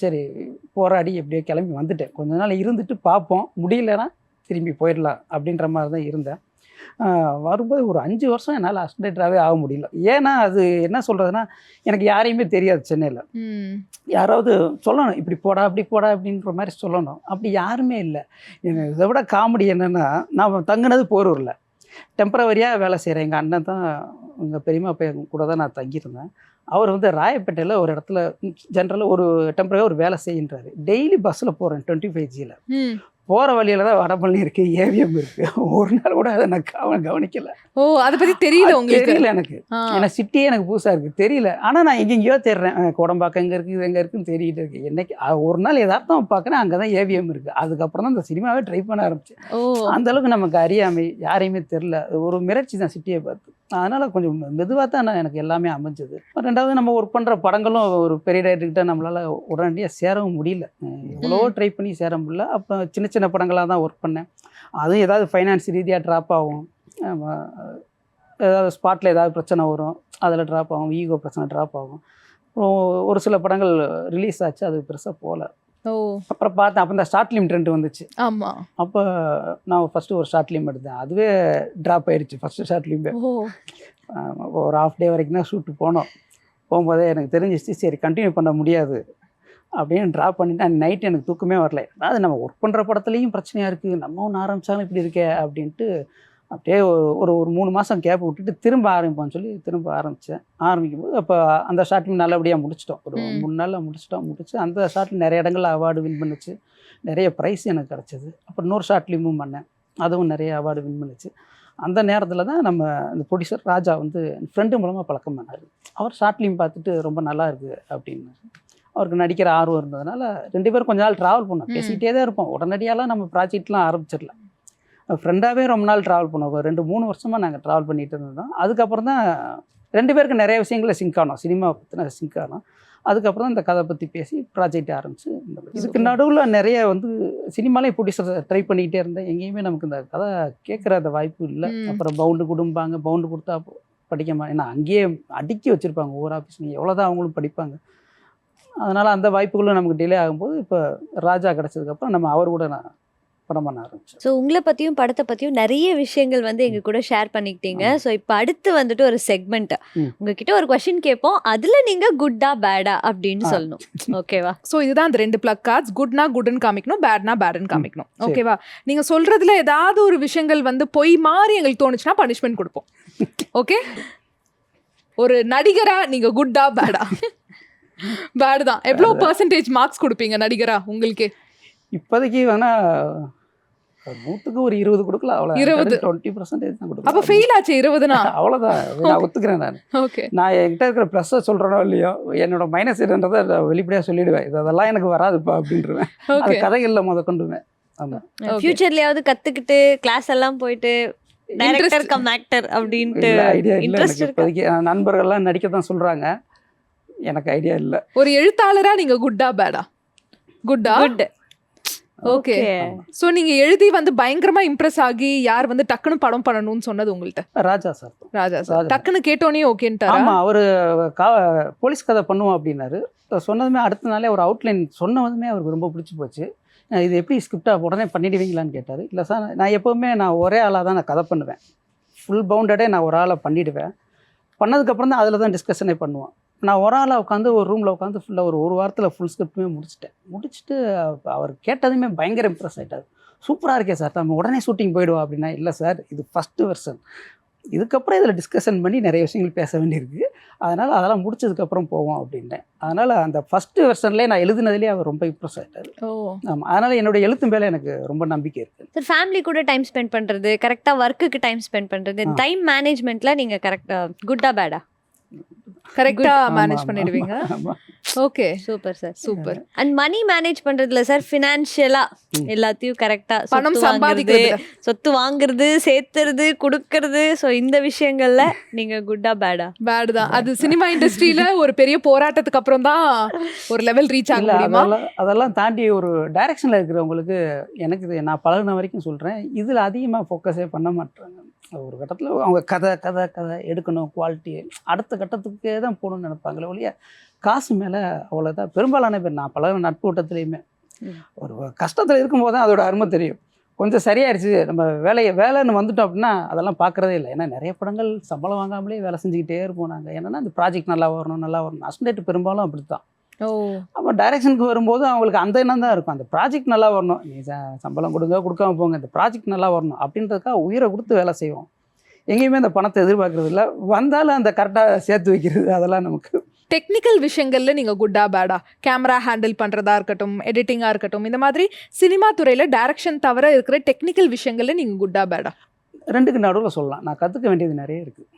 சரி போராடி எப்படியோ கிளம்பி வந்துட்டேன். கொஞ்ச நாள் இருந்துட்டு பார்ப்போம், முடியலன்னா திரும்பி போயிடலாம் அப்படின்ற மாதிரி தான் இருந்தேன். வரும்போது ஒரு 5 வருஷம் என்னால் அசிஸ்டண்ட்டாகவே ஆக முடியல. ஏன்னா அது என்ன சொல்கிறதுனா, எனக்கு யாரையுமே தெரியாது சென்னையில். யாராவது சொல்லணும், இப்படி போடா அப்படி போடா அப்படின்ற மாதிரி சொல்லணும், அப்படி யாருமே இல்லை. இதை விட காமெடி என்னென்னா, நான் தங்கினது போரூரில், டெம்பரவரியாக வேலை செய்கிறேன். எங்கள் அண்ணன் தான், எங்கள் பெரியம்மா பையன் கூட தான் நான் தங்கியிருந்தேன். அவர் வந்து ராயப்பேட்டையில் ஒரு இடத்துல ஜென்ரலாக ஒரு டெம்பரவரியாக ஒரு வேலை செய்கின்றாரு. டெய்லி பஸ்ஸில் போகிறேன் 25Gயில். போகிற வழியில் தான் வடபழனி இருக்குது, ஏவிஎம் இருக்குது. ஒரு நாள் கூட அதை நான் கவனிக்கலை. ஓ, அதை பற்றி தெரியல உங்களுக்கு? தெரியல எனக்கு. ஏன்னா சிட்டியே எனக்கு புதுசாக இருக்குது, தெரியல. ஆனால் நான் எங்கெங்கேயோ தேடுறேன், கோடம்பாக்கம் எங்கே இருக்குது, இது எங்கே இருக்குதுன்னு தெரியிட்டு இருக்குது. என்னைக்கு ஒரு நாள் எதார்த்தம் பார்க்குறேன், அங்கே தான் ஏவிஎம் இருக்குது. அதுக்கப்புறம் தான் இந்த சினிமாவே ட்ரை பண்ண ஆரம்பித்தேன். அந்தளவுக்கு நமக்கு அறியாமை, யாரையுமே தெரில, ஒரு மிரட்சி தான் சிட்டியை பார்த்து. அதனால் கொஞ்சம் மெதுவாக தான் எனக்கு எல்லாமே அமைஞ்சது. ரெண்டாவது நம்ம ஒர்க் பண்ணுற படங்களும் ஒரு பெரிய டைரக்டர்கிட்ட நம்மளால் உடனடியாக சேரவும் முடியல. எவ்வளோ ட்ரை பண்ணி சேர முடியல. அப்போ சின்ன சின்ன படங்களாக தான் ஒர்க் பண்ணேன். அதுவும் ஏதாவது ஃபைனான்ஸ் ரீதியாக ட்ராப் ஆகும், ஏதாவது ஸ்பாட்டில் ஏதாவது பிரச்சனை வரும், அதில் ட்ராப் ஆகும், ஈகோ பிரச்சனை ட்ராப் ஆகும். ஒரு சில படங்கள் ரிலீஸ் ஆச்சு, அது பெருசாக போகல. ஓ அப்புறம் பார்த்தேன், அப்போ இந்த ஷார்ட் ஃபிலிம் ட்ரெண்ட் வந்துச்சு. ஆமா. அப்போ நான் ஃபஸ்ட்டு ஒரு ஷார்ட் ஃபிலிம் எடுத்தேன், அதுவே ட்ராப் ஆயிடுச்சு ஃபஸ்ட்டு ஷார்ட் ஃபிலிமே. ஓ ஒரு ஹாஃப் டே வரைக்கும் தான் ஷூட்டு போனோம். போகும்போதே எனக்கு தெரிஞ்சிச்சு சரி கண்டினியூ பண்ண முடியாது அப்படின்னு ட்ராப் பண்ணிவிட்டு நைட்டு எனக்கு தூக்கமே வரல. அதாவது நம்ம ஒர்க் பண்ணுற படத்துலேயும் பிரச்சனையாக இருக்குது, நம்ம ஒன்று ஆரம்பித்தாலும் இப்படி இருக்கே அப்படின்ட்டு அப்படியே ஒரு 3 மாதம் கேப் விட்டுட்டு திரும்ப ஆரம்பிப்போம்னு சொல்லி திரும்ப ஆரம்பிக்கும்போது அப்போ அந்த ஷார்ட் ஃபிலிம் நல்லபடியாக முடிச்சிட்டோம். ஒரு 3 நாளில் முடிச்சு அந்த ஷார்ட் ஃபிலிம் நிறைய இடங்களில் அவார்டு வின் பண்ணுச்சு, நிறைய ப்ரைஸ் எனக்கு கிடச்சிது. அப்புறம் இன்னொரு ஷார்ட் ஃபிலிமும் பண்ணேன், அதுவும் நிறைய அவார்டு வின் பண்ணுச்சு. அந்த நேரத்தில் தான் நம்ம இந்த ப்ரொடியூசர் ராஜா வந்து ஃப்ரெண்டு மூலமாக பழக்கம் பண்ணார். அவர் ஷார்ட் ஃபிலிம் பார்த்துட்டு ரொம்ப நல்லா இருக்குது அப்படின்னாரு. அவருக்கு நடிக்கிற ஆர்வம் இருந்ததுனால 2 பேரும் கொஞ்ச நாள் ட்ராவல் பண்ணோம், பேசிக்கிட்டே தான் இருப்போம். உடனடியாலாம் நம்ம ப்ராஜெக்ட்லாம் ஆரம்பிச்சிடலாம். ஃப்ரெண்டாகவே ரொம்ப நாள் ட்ராவல் பண்ணுவோம். 2-3 வருஷமாக நாங்கள் ட்ராவல் பண்ணிகிட்டு இருந்தோம். அதுக்கப்புறம் தான் 2 பேருக்கு நிறைய விஷயங்களை சிங்க் ஆனோம், சினிமா பற்றின சிங்க் ஆனோம். அதுக்கப்புறம் தான் இந்த கதை பற்றி பேசி ப்ராஜெக்ட் ஆரம்பிச்சு. இதுக்கு நடுவில் நிறைய வந்து சினிமாலே ப்ரொடியூசர் ட்ரை பண்ணிக்கிட்டே இருந்தேன். எங்கேயுமே நமக்கு இந்த கதை கேட்குற அந்த வாய்ப்பு இல்லை. அப்புறம் பவுண்டு கொடுப்பாங்க, பவுண்டு கொடுத்தா படிக்க ஏன்னா அங்கேயே அடுக்கி வச்சுருப்பாங்க ஒவ்வொரு ஆஃபீஸ்லையும், எவ்வளோதான் அவங்களும் படிப்பாங்க. அதனால் அந்த வாய்ப்புகளும் நமக்கு டிலே ஆகும்போது இப்போ ராஜா கிடச்சதுக்கப்புறம் நம்ம அவர் கூட நான் படம் பண்ண ஆரம்பிச்சேன். ஸோ உங்களை பற்றியும் படத்தை பற்றியும் நிறைய விஷயங்கள் வந்து எங்கள் கூட ஷேர் பண்ணிக்கிட்டீங்க. ஸோ இப்போ அடுத்து வந்துட்டு ஒரு செக்மெண்ட், உங்ககிட்ட ஒரு கொஸ்டின் கேட்போம், அதில் நீங்கள் குட்டா பேடா அப்படின்னு சொல்லணும். ஓகேவா? ஸோ இதுதான் அந்த 2 பிளக் கார்ட்ஸ். குட்னா குட்னு காமிக்கணும், பேட்னா பேடுன்னு காமிக்கணும். ஓகேவா? நீங்கள் சொல்கிறதுல ஏதாவது ஒரு விஷயங்கள் வந்து பொய் மாதிரி எங்களுக்கு தோணுச்சுன்னா பனிஷ்மெண்ட் கொடுப்போம். ஓகே? ஒரு நடிகரா நீங்கள் குட்டா பேடா? பேடு தான். எவ்வளோ பர்சன்டேஜ் மார்க்ஸ் கொடுப்பீங்க நடிகரா உங்களுக்கு? இப்போதைக்கு வேணா 100க்கு ஒரு 20 கொடுக்கலாம், அவ்வளோ. 20% தான் கொடுக்கலாம். அப்போ ஃபெயில் ஆச்சு 20னா? அவ்வளோதான், நான் ஒத்துக்கிறேன். ஓகே, நான் என்கிட்ட இருக்கிற ப்ளஸ்ஸை சொல்கிறேனோ இல்லையோ, என்னோட மைனஸ் என்னன்றதை வெளிப்படையாக சொல்லிடுவேன். அதெல்லாம் எனக்கு வராதுப்பா அப்படின்றவேன். அது கதைகளில் கொண்டுவேன். ஆமாம், ஃபியூச்சர்லயாவது கற்றுக்கிட்டு கிளாஸ் எல்லாம் போயிட்டு டைரக்டர் கம் ஆக்டர் அப்படின்ட்டு ஐடியா இல்லை எனக்கு இப்போதைக்கு. நண்பர்கள்லாம் நடிக்க தான் சொல்கிறாங்க, எனக்கு ஐடியா இல்லை. ஒரு எழுத்தாளரா நீங்க குட்டா பேடா? குட்டா. குட். ஓகே. சோ நீங்க எழுதி வந்து பயங்கரமா இம்ப்ரெஸ் ஆகி யார் வந்து டக்குன்னு படம் பண்ணணும்னு சொன்னது உங்கள்ட்ட? ராஜா சார். ராஜா சார் டக்குன்னு கேட்டோனே ஓகேன்ட்டாரா? ஆமா, அவரு போலீஸ் கதை பண்ணுவோம் அப்படின்னாரு. சொன்னதுமே அடுத்த நாளே ஒரு அவுட்லைன் சொன்னதுமே அவருக்கு ரொம்ப பிடிச்சி போச்சு. இது எப்படி ஸ்கிரிப்டாக உடனே பண்ணிடுவீங்களான்னு கேட்டார். இல்லை சார், நான் எப்போவுமே ஒரே ஆளாக தான் நான் கதை பண்ணுவேன், ஃபுல் பவுண்டடே நான் ஒரு ஆளை பண்ணிவிடுவேன். பண்ணதுக்கப்புறம் தான் அதில் தான் டிஸ்கஷனே பண்ணுவோம். நான் ஒரு ஆளாக உட்காந்து ஒரு ரூமில் உட்காந்து ஃபுல்லாக ஒரு வாரத்தில் ஃபுல் ஸ்கிரிப்டுமே முடிச்சுட்டு அவர் கேட்டதுமே பயங்கர இம்ப்ரெஸ் ஆகிட்டார். சூப்பராக இருக்கே சார், நம்ம உடனே ஷூட்டிங் போயிடுவோம் அப்படின்னா. இல்லை சார், இது ஃபஸ்ட்டு வெர்ஷன், இதுக்கப்புறம் இதில் டிஸ்கஷன் பண்ணி நிறைய விஷயங்கள் பேச வேண்டியிருக்கு, அதனால் அதெல்லாம் முடிச்சதுக்கப்புறம் போவோம் அப்படின்ட்டேன். அதனால் அந்த ஃபஸ்ட்டு வெர்ஷன்லேயே நான் எழுதுனதுலேயே அவர் ரொம்ப இம்ப்ரெஸ் ஆகிட்டார். ஆமாம், அதனால் என்னுடைய எழுத்து மேலே எனக்கு ரொம்ப நம்பிக்கை இருக்குது. சார், ஃபேமிலி கூட டைம் ஸ்பெண்ட் பண்ணுறது, கரெக்டாக ஒர்க்குக்கு டைம் ஸ்பெண்ட் பண்ணுறது, டைம் மேனேஜ்மெண்ட்டில் நீங்கள் கரெக்டாக குட்டா பேடா? கரெக்டா மேனேஜ் பண்ணிடுவீங்க. Okay, super sir, super. And money manage பண்றதுல சார் ஃபினான்ஷியலா எல்லாத்தையும் கரெக்டா பணம் சம்பாதிக்கிறது, சொத்து வாங்குறது, சேர்த்துறது, கொடுக்கறது, ஸோ இந்த விஷயங்கள்ல நீங்க குட்டா பேடா? பேடு தான். அது சினிமா இண்டஸ்ட்ரியில ஒரு பெரிய போராட்டத்துக்கு அப்புறம் தான் ஒரு லெவல் ரீச் ஆக முடியுமா? அதெல்லாம் தாண்டி ஒரு டைரக்ஷன்ல இருக்கிறவங்களுக்கு, எனக்கு நான் பழகின வரைக்கும் சொல்றேன், இதுல அதிகமாக ஃபோக்கஸே பண்ண மாட்டாங்க. ஒரு கட்டத்தில் அவங்க கதை கதை கதை எடுக்கணும், குவாலிட்டி அடுத்த கட்டத்துக்கே தான் போகணும்னு நினைப்பாங்களே ஒழிய காசு மேலே அவ்வளோதான் பெரும்பாலான பேர். நான் பல நட்பு வட்டத்துலேயுமே ஒரு கஷ்டத்தில் இருக்கும்போது தான் அதோட அருமை தெரியும். கொஞ்சம் சரியாயிருச்சு, நம்ம வேலைன்னு வந்துட்டோம் அப்படின்னா அதெல்லாம் பார்க்குறதே இல்லை. ஏன்னா நிறைய படங்கள் சம்பளம் வாங்காமலே வேலை செஞ்சுக்கிட்டே இருப்போம் நாங்கள். ஏன்னா அந்த ப்ராஜெக்ட் நல்லா வரணும். அசிஸ்டன்ட் பெரும்பாலும் அப்படி தான். அப்போ டைரக்ஷனுக்கு வரும்போது அவங்களுக்கு அந்த எண்ணம் தான் இருக்கும், அந்த ப்ராஜெக்ட் நல்லா வரணும், நீ சம்பளம் கொடுக்காம போங்க, இந்த ப்ராஜெக்ட் நல்லா வரணும் அப்படின்றதுக்காக உயிரை கொடுத்து வேலை செய்வோம். எங்கேயுமே அந்த பணத்தை எதிர்பார்க்கறது இல்லை, வந்தாலும் அந்த கரெக்டாக சேர்த்து வைக்கிறது, அதெல்லாம் நமக்கு. டெக்னிக்கல் விஷயங்கள்ல நீங்க குட்டா பேடா? கேமரா ஹேண்டில் பண்றதா இருக்கட்டும், எடிட்டிங்கா இருக்கட்டும், இந்த மாதிரி சினிமா துறையில டைரக்ஷன் தவிர இருக்கிற டெக்னிக்கல் விஷயங்கள்ல நீங்க குட்டா பேடா? ரெண்டுக்கு நடுவில் சொல்லலாம். நான் கற்றுக்க வேண்டியது நிறைய இருக்குது.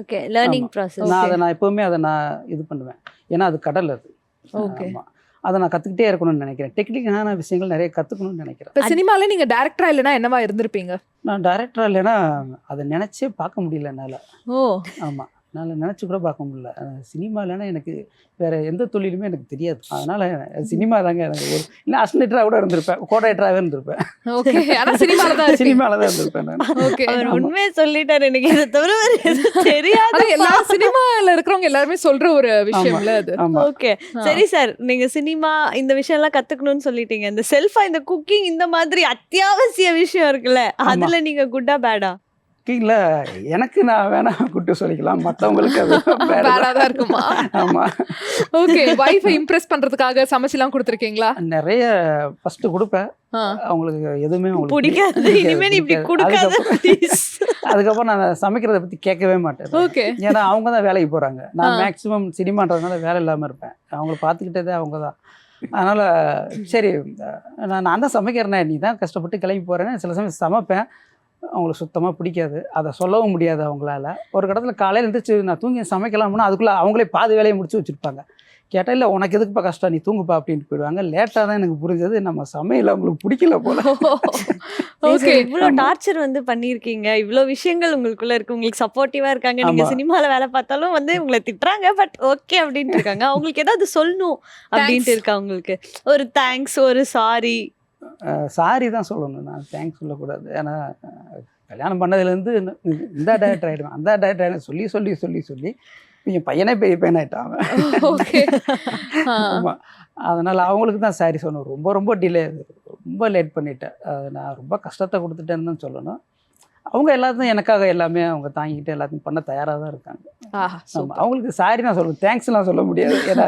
Okay, learning process. நான் எப்போவுமே அதை இது பண்ணுவேன், ஏன்னா அது கடல். அது ஓகே, அதை நான் கற்றுக்கிட்டே இருக்கணும்னு நினைக்கிறேன். டெக்னிக்கான விஷயங்கள் நிறைய கற்றுக்கணும்னு நினைக்கிறேன். இப்போ சினிமாவில் நீங்கள் டேரக்டரா இல்லைனா என்னவா இருந்திருப்பீங்க? நான் டேரக்டரா இல்லைன்னா அதை நினச்சே பார்க்க முடியல என்னால். ஓ, ஆமாம், என்னால் நினச்சி கூட பார்க்க முடியல. சினிமாலன்னா எனக்கு வேறு எந்த தொழிலுமே எனக்கு தெரியாது. அதனால் சினிமா தாங்க எனக்கு ஒரு இல்லை அசிஸ்டன்டாக கூட இருந்திருப்பேன், கோஆர்டினேட்டராகவே இருந்திருப்பேன். ஓகே. ஆனா சினிமால தான் சினிமாவில் தான் இருந்திருப்பேன் நான். ஓகே. அவர் உண்மையை சொல்லிட்டாரு, எனக்கு இதை தவிர வேற எதுவும் தெரியாது. எல்லா சினிமால இருக்கிறவங்க எல்லாருமே சொல்ற ஒரு விஷயம்ல அது. ஆமாம். ஓகே சரி சார், நீங்க சினிமா இந்த விஷயம் எல்லாம் கத்துக்கணும்னு சொல்லிட்டீங்க. இந்த செல்ஃபா, இந்த குக்கிங், இந்த மாதிரி அத்தியாவசிய விஷயம் இருக்குல்ல, அதுல நீங்க குட்டா பேடா? இல்லை எனக்கு நான் வேணா குட்டு சொல்லிக்கலாம், மற்றவங்களுக்கு அது பேடா தான் இருக்குமா? ஆமாம். ஓகே. வைஃபை இம்ப்ரெஸ் பண்றதுக்காக சமைச்சலாம் கொடுத்துருக்கீங்களா? நிறைய ஃபர்ஸ்ட் கொடுப்பேன், அவங்களுக்கு எதுவுமே அவங்களுக்கு பிடிக்காது. இனிமே நீ இப்படி கொடுக்காத ப்ளீஸ். அதுக்கப்புறம் நான் சமைக்கிறத பற்றி கேட்கவே மாட்டேன். ஓகே. ஏன்னா அவங்க தான் வேலைக்கு போகிறாங்க, நான் மேக்ஸிமம் சினிமான்றதுனால வேலை இல்லாமல் இருப்பேன், அவங்கள பார்த்துக்கிட்டதே அவங்க தான். அதனால் சரி நான் தான் சமைக்கிறேனே, நீ தான் கஷ்டப்பட்டு கிளம்பி போகிறேன்னு சில சமயம் சமைப்பேன். அவங்களுக்கு சுத்தமாக பிடிக்காது, அதை சொல்லவும் முடியாது அவங்களால. ஒரு கடத்தில் காலையில் இருந்துச்சு நான் தூங்கி சமைக்கலாம்னா அதுக்குள்ளே அவங்களே பாதி வேலையை முடிச்சு வச்சுருப்பாங்க. கேட்டால் இல்லை உனக்கு எதுக்குப்பா கஷ்டம், நீ தூங்குப்பா அப்படின்ட்டு போயிடுவாங்க. லேட்டாக தான் எனக்கு புரிஞ்சது நம்ம சமையல் அவங்களுக்கு பிடிக்கல போல. ஓகே. இவ்வளோ டார்ச்சர் வந்து பண்ணியிருக்கீங்க, இவ்வளோ விஷயங்கள் உங்களுக்குள்ள இருக்கு, உங்களுக்கு சப்போர்ட்டிவா இருக்காங்க. நீங்க சினிமால வேலை பார்த்தாலும் வந்து உங்களை திட்டுறாங்க, பட் ஓகே அப்படின்ட்டு இருக்காங்க. அவங்களுக்கு ஏதாவது சொல்லணும் அப்படின்ட்டு இருக்கா உங்களுக்கு? ஒரு தேங்க்ஸ், ஒரு சாரி? சாரி தான் சொல்லணும், நான் தேங்க்ஸ் சொல்லக்கூடாது. ஏன்னா கல்யாணம் பண்ணதுலேருந்து இந்த டயட் ஆகிடுவேன், அந்த டயட் ஆகிடும் சொல்லி சொல்லி சொல்லி சொல்லி என் பையனே பெரிய பையனாயிட்டான். ஓகே. ஆமாம். அதனால் அவங்களுக்கு தான் சாரி சொல்லணும். ரொம்ப ரொம்ப டிலே, ரொம்ப லேட் பண்ணிட்டேன், நான் ரொம்ப கஷ்டத்தை கொடுத்துட்டேன்னு தான் சொல்லணும். அவங்க எல்லாத்தையும் எனக்காக எல்லாமே அவங்க தாங்கிட்டு எல்லாத்தையும் பண்ண தயாராக தான் இருக்காங்க. ஆமாம். அவங்களுக்கு சாரி நான் சொல்லுவேன், தேங்க்ஸ்லாம் சொல்ல முடியாது, ஏன்னா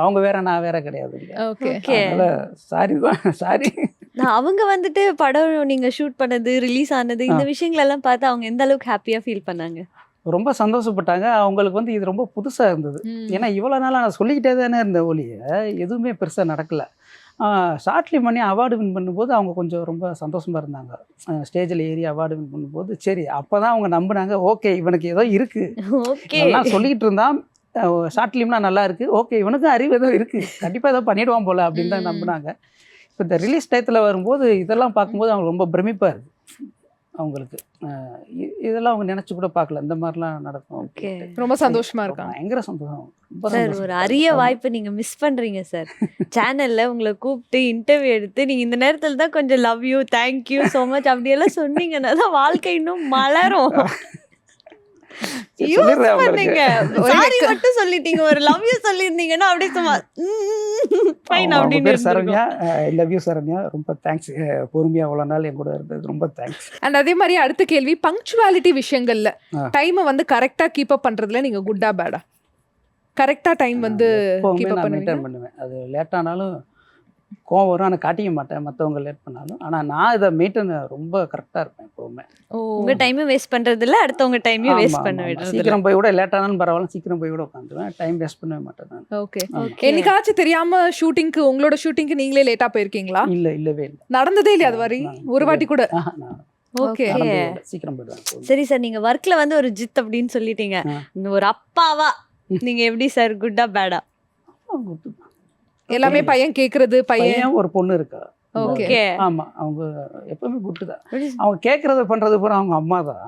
அவங்க வேற நான் வேற கிடையாது. ஓகே. அதனால் சாரி தான், சாரி. அவங்க வந்துட்டு படம் நீங்க ஷூட் பண்ணது, ரிலீஸ் ஆனது, இந்த விஷயங்கள் எல்லாம் பார்த்து அவங்க எந்த அளவுக்கு ஹாப்பியா ஃபீல் பண்ணாங்க? ரொம்ப சந்தோஷப்பட்டாங்க. அவங்களுக்கு வந்து இது ரொம்ப புதுசாக இருந்தது. ஏன்னா இவ்வளோ நாளாக நான் சொல்லிக்கிட்டே தானே இருந்த ஒழிய எதுவுமே பெருசாக நடக்கலை. ஷார்ட் ஃபிலிம் பண்ணி அவார்டு வின் பண்ணும்போது அவங்க கொஞ்சம் ரொம்ப சந்தோஷமாக இருந்தாங்க. ஸ்டேஜில் ஏறி அவார்டு வின் பண்ணும்போது சரி அப்போ தான் அவங்க நம்பினாங்க, ஓகே இவனுக்கு ஏதோ இருக்குது, எல்லாம் சொல்லிக்கிட்டு இருந்தான், ஷார்ட் ஃபிலிம்லாம் நல்லா இருக்குது, ஓகே இவனுக்கும் அறிவு ஏதோ இருக்குது, கண்டிப்பாக ஏதோ பண்ணிடுவான் போல் அப்படின்னு தான் நம்பினாங்க. இப்போ இந்த ரிலீஸ் டயத்தில் வரும்போது இதெல்லாம் பார்க்கும்போது அவங்க ரொம்ப பிரமிப்பாக இருக்குது அவங்களுக்கு. இதெல்லாம் அவங்க நினச்சி கூட பார்க்கல இந்த மாதிரிலாம் நடக்கும். ஓகே. ரொம்ப சந்தோஷமாக இருக்காங்க. பயங்கர சந்தோஷம். சார் ஒரு அரிய வாய்ப்பு நீங்க மிஸ் பண்றீங்க சார். சேனல்ல உங்களை கூப்பிட்டு இன்டர்வியூ எடுத்து நீங்க இந்த நேரத்துல தான் கொஞ்சம் love you, thank you so much அப்படியெல்லாம் சொன்னீங்கன்னா தான் வாழ்க்கை இன்னும் மலரும். சாரி மட்டும் சொல்லிட்டீங்க, ஒரு லவ் யூ சொல்லியிருந்தீங்கன்னா அப்படியே சும்மா ஃபைன் அப்படின்னு. Saranya, I love you Saranya, ரொம்ப தேங்க்ஸ், பொறுமையா அவ்வளோ நாள் என் கூட இருந்தது, ரொம்ப தேங்க்ஸ். அண்ட் அதே மாதிரி அடுத்த கேள்வி, பங்க்சுவாலிட்டி விஷயங்கள்ல டைமை வந்து கரெக்டாக கீப் அப் பண்றதுல நீங்க குட்டா பேடா? கரெக்டாக டைம் வந்து கீப் அப் பண்ணுவேன். அது லேட்டானாலும் கோவம் வரும், ஆனால் காட்டிக்க மாட்டேன் மற்றவங்க லேட் பண்ணாலும். ஆனால் நான் இதை மெயின்டைன் ரொம்ப கரெக்டாக இருப்பேன் எப்போவுமே. உங்க டைமும் வேஸ்ட் பண்றது இல்லை, அடுத்தவங்க டைமையும் வேஸ்ட் பண்ண விடுறது. சீக்கிரம் போய் கூட லேட்டானாலும் பரவாயில்ல, சீக்கிரம் போய் கூட உட்காந்துருவேன், டைம் வேஸ்ட் பண்ணவே மாட்டேன் நான். ஓகே. என்னைக்காச்சும் தெரியாம ஷூட்டிங்க்கு, உங்களோட ஷூட்டிங்க்கு நீங்களே லேட்டா போயிருக்கீங்களா? இல்லவே இல்லை, நடந்ததே இல்லை அது வரை ஒரு வாட்டி கூட? ஓகே, சீக்கிரம் போயிடுவேன். சரி சார், நீங்க ஒர்க்ல வந்து ஒரு ஜித் அப்படின்னு சொல்லிட்டீங்க, ஒரு அப்பாவா நீங்க எப்படி சார் குட்டா பேடா? எல்லாமே பையன் கேக்குறது, பையன் ஒரு பொண்ணு இருக்கா. ஓகே. ஆமா, அவங்க எப்பவுமே குட்டுதான். அவங்க கேட்கறத பண்றது பூரா அவங்க அம்மா தான்.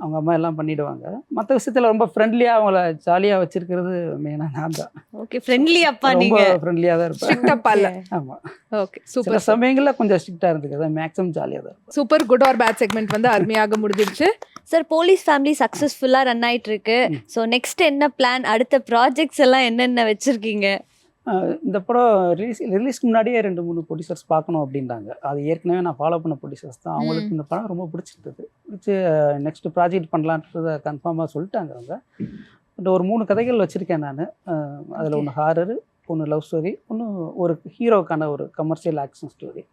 அவங்க அம்மா எல்லாம் பண்ணிடுவாங்க. மற்ற விஷயத்துல ரொம்ப ஃப்ரெண்ட்லியா அவங்கள ஜாலியா வச்சிருக்கிறது மெயினா நான் தான். ஓகே, ஃப்ரெண்ட்லி அப்பா. நீங்க ஃப்ரெண்ட்லியா தான் இருப்பேன். ஸ்ட்ரிக்ட் அப்பா இல்ல? ஆமா. Okay, super. சில சமயங்கள்ல கொஞ்சம் ஸ்ட்ரிக்ட்டா இருந்துக்குது, மேக்ஸிமம் ஜாலியா தான் இருப்பேன். Super. Good or bad segment வந்து அருமையாக முடிஞ்சிருச்சு சார். போலீஸ் ஃபேமிலி சக்சஸ்ஃபுல்லா ரன் ஆயிட்டு இருக்கு. ஸோ நெக்ஸ்ட் என்ன பிளான்? அடுத்த ப்ராஜெக்ட்ஸ் எல்லாம் என்னென்ன வச்சிருக்கீங்க? இந்த படம் ரிலீஸ்க்கு முன்னாடியே 2-3 ப்ரொடியூசர்ஸ் பார்க்கணும் அப்படின்றாங்க. அது ஏற்கனவே நான் ஃபாலோ பண்ண ப்ரொடியூசர்ஸ் தான். அவங்களுக்கு இந்த படம் ரொம்ப பிடிச்சிருந்தது. நெக்ஸ்ட் ப்ராஜெக்ட் பண்ணலான்றத கன்ஃபார்மாக சொல்லிட்டாங்க அவங்க. பட் ஒரு 3 கதைகள் வச்சுருக்கேன் நான். அதில் ஒன்று ஹாரரு, ஒன்று லவ் ஸ்டோரி, ஒன்று ஒரு ஹீரோக்கான ஒரு கமர்ஷியல் ஆக்ஷன் ஸ்டோரி.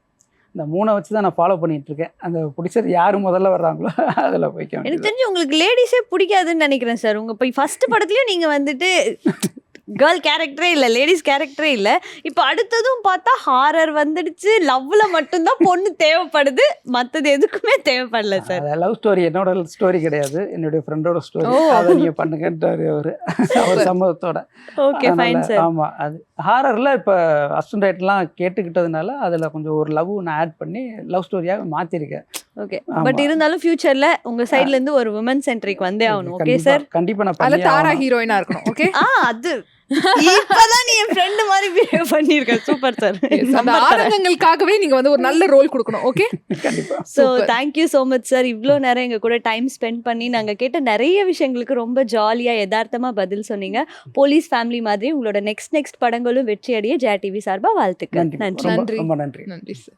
இந்த 3 வச்சு தான் நான் ஃபாலோ பண்ணிட்டு இருக்கேன். அந்த ப்ரொடியூசர் யார் முதல்ல வர்றாங்களோ அதில் போய்க்க. எனக்கு தெரிஞ்சு உங்களுக்கு லேடிஸே பிடிக்காதுன்னு நினைக்கிறேன் சார். உங்கள் இப்போ ஃபர்ஸ்ட் படத்துலையும் நீங்கள் வந்துட்டு கேர்ள் கேரக்டரே இல்லை, லேடிஸ் கேரக்டரே இல்லை. இப்போ அடுத்ததும் பார்த்தா ஹாரர் வந்துடுச்சு, லவ்ல மட்டும்தான் பொண்ணு தேவைப்படுது, மற்றது எதுக்குமே தேவைப்படல சார். லவ் ஸ்டோரி என்னோட ஸ்டோரி கிடையாது, என்னுடைய ஃப்ரெண்டோட ஸ்டோரி. அதை நீங்கள் பண்ணுங்கன்றாரு அவர் சம்பவத்தோட. Okay, fine sir. ஆமாம், அது ஹாரரில் இப்போ அசிஸ்டன்ட் ரைட்டர்லாம் கேட்டுக்கிட்டதுனால அதில் கொஞ்சம் ஒரு லவ் நான் ஆட் பண்ணி லவ் ஸ்டோரியாக மாற்றிருக்கேன். ஓகே பட் இருந்தாலும் ஃபியூச்சர்ல உங்க சைடுல இருந்து ஒரு உமன் சென்ட்ரிக் வந்தே ஆகணும். ஓகே சார், கண்டிப்பா நான் அதுல பண்ணியே தாரா ஆகணும். ஹீரோயினா இருக்கணும். ஓகே, அது இப்பதான் நீ என் ஃப்ரெண்ட் மாதிரி பிஹேவ் பண்ணிருக்க. Super sir. அந்த ஆரங்கங்களுக்காகவே நீங்க வந்து ஒரு நல்ல ரோல் கொடுக்கணும். ஓகே, கண்டிப்பா. So thank you so much sir. இவ்வளோ நேரம் எங்க கூட டைம் ஸ்பெண்ட் பண்ணி நாங்க கேட்ட நிறைய விஷயங்களுக்கு ரொம்ப ஜாலியா யதார்த்தமா பதில் சொன்னீங்க. போலீஸ் ஃபேமிலி மாதிரி உங்களோட நெக்ஸ்ட் படங்களும் வெற்றி அடைய ஜெயா டிவி சார்பா வாழ்த்துக்கள். நன்றி, நன்றி. ரொம்ப நன்றி. ரொம்ப நன்றி. நன்றி சார்.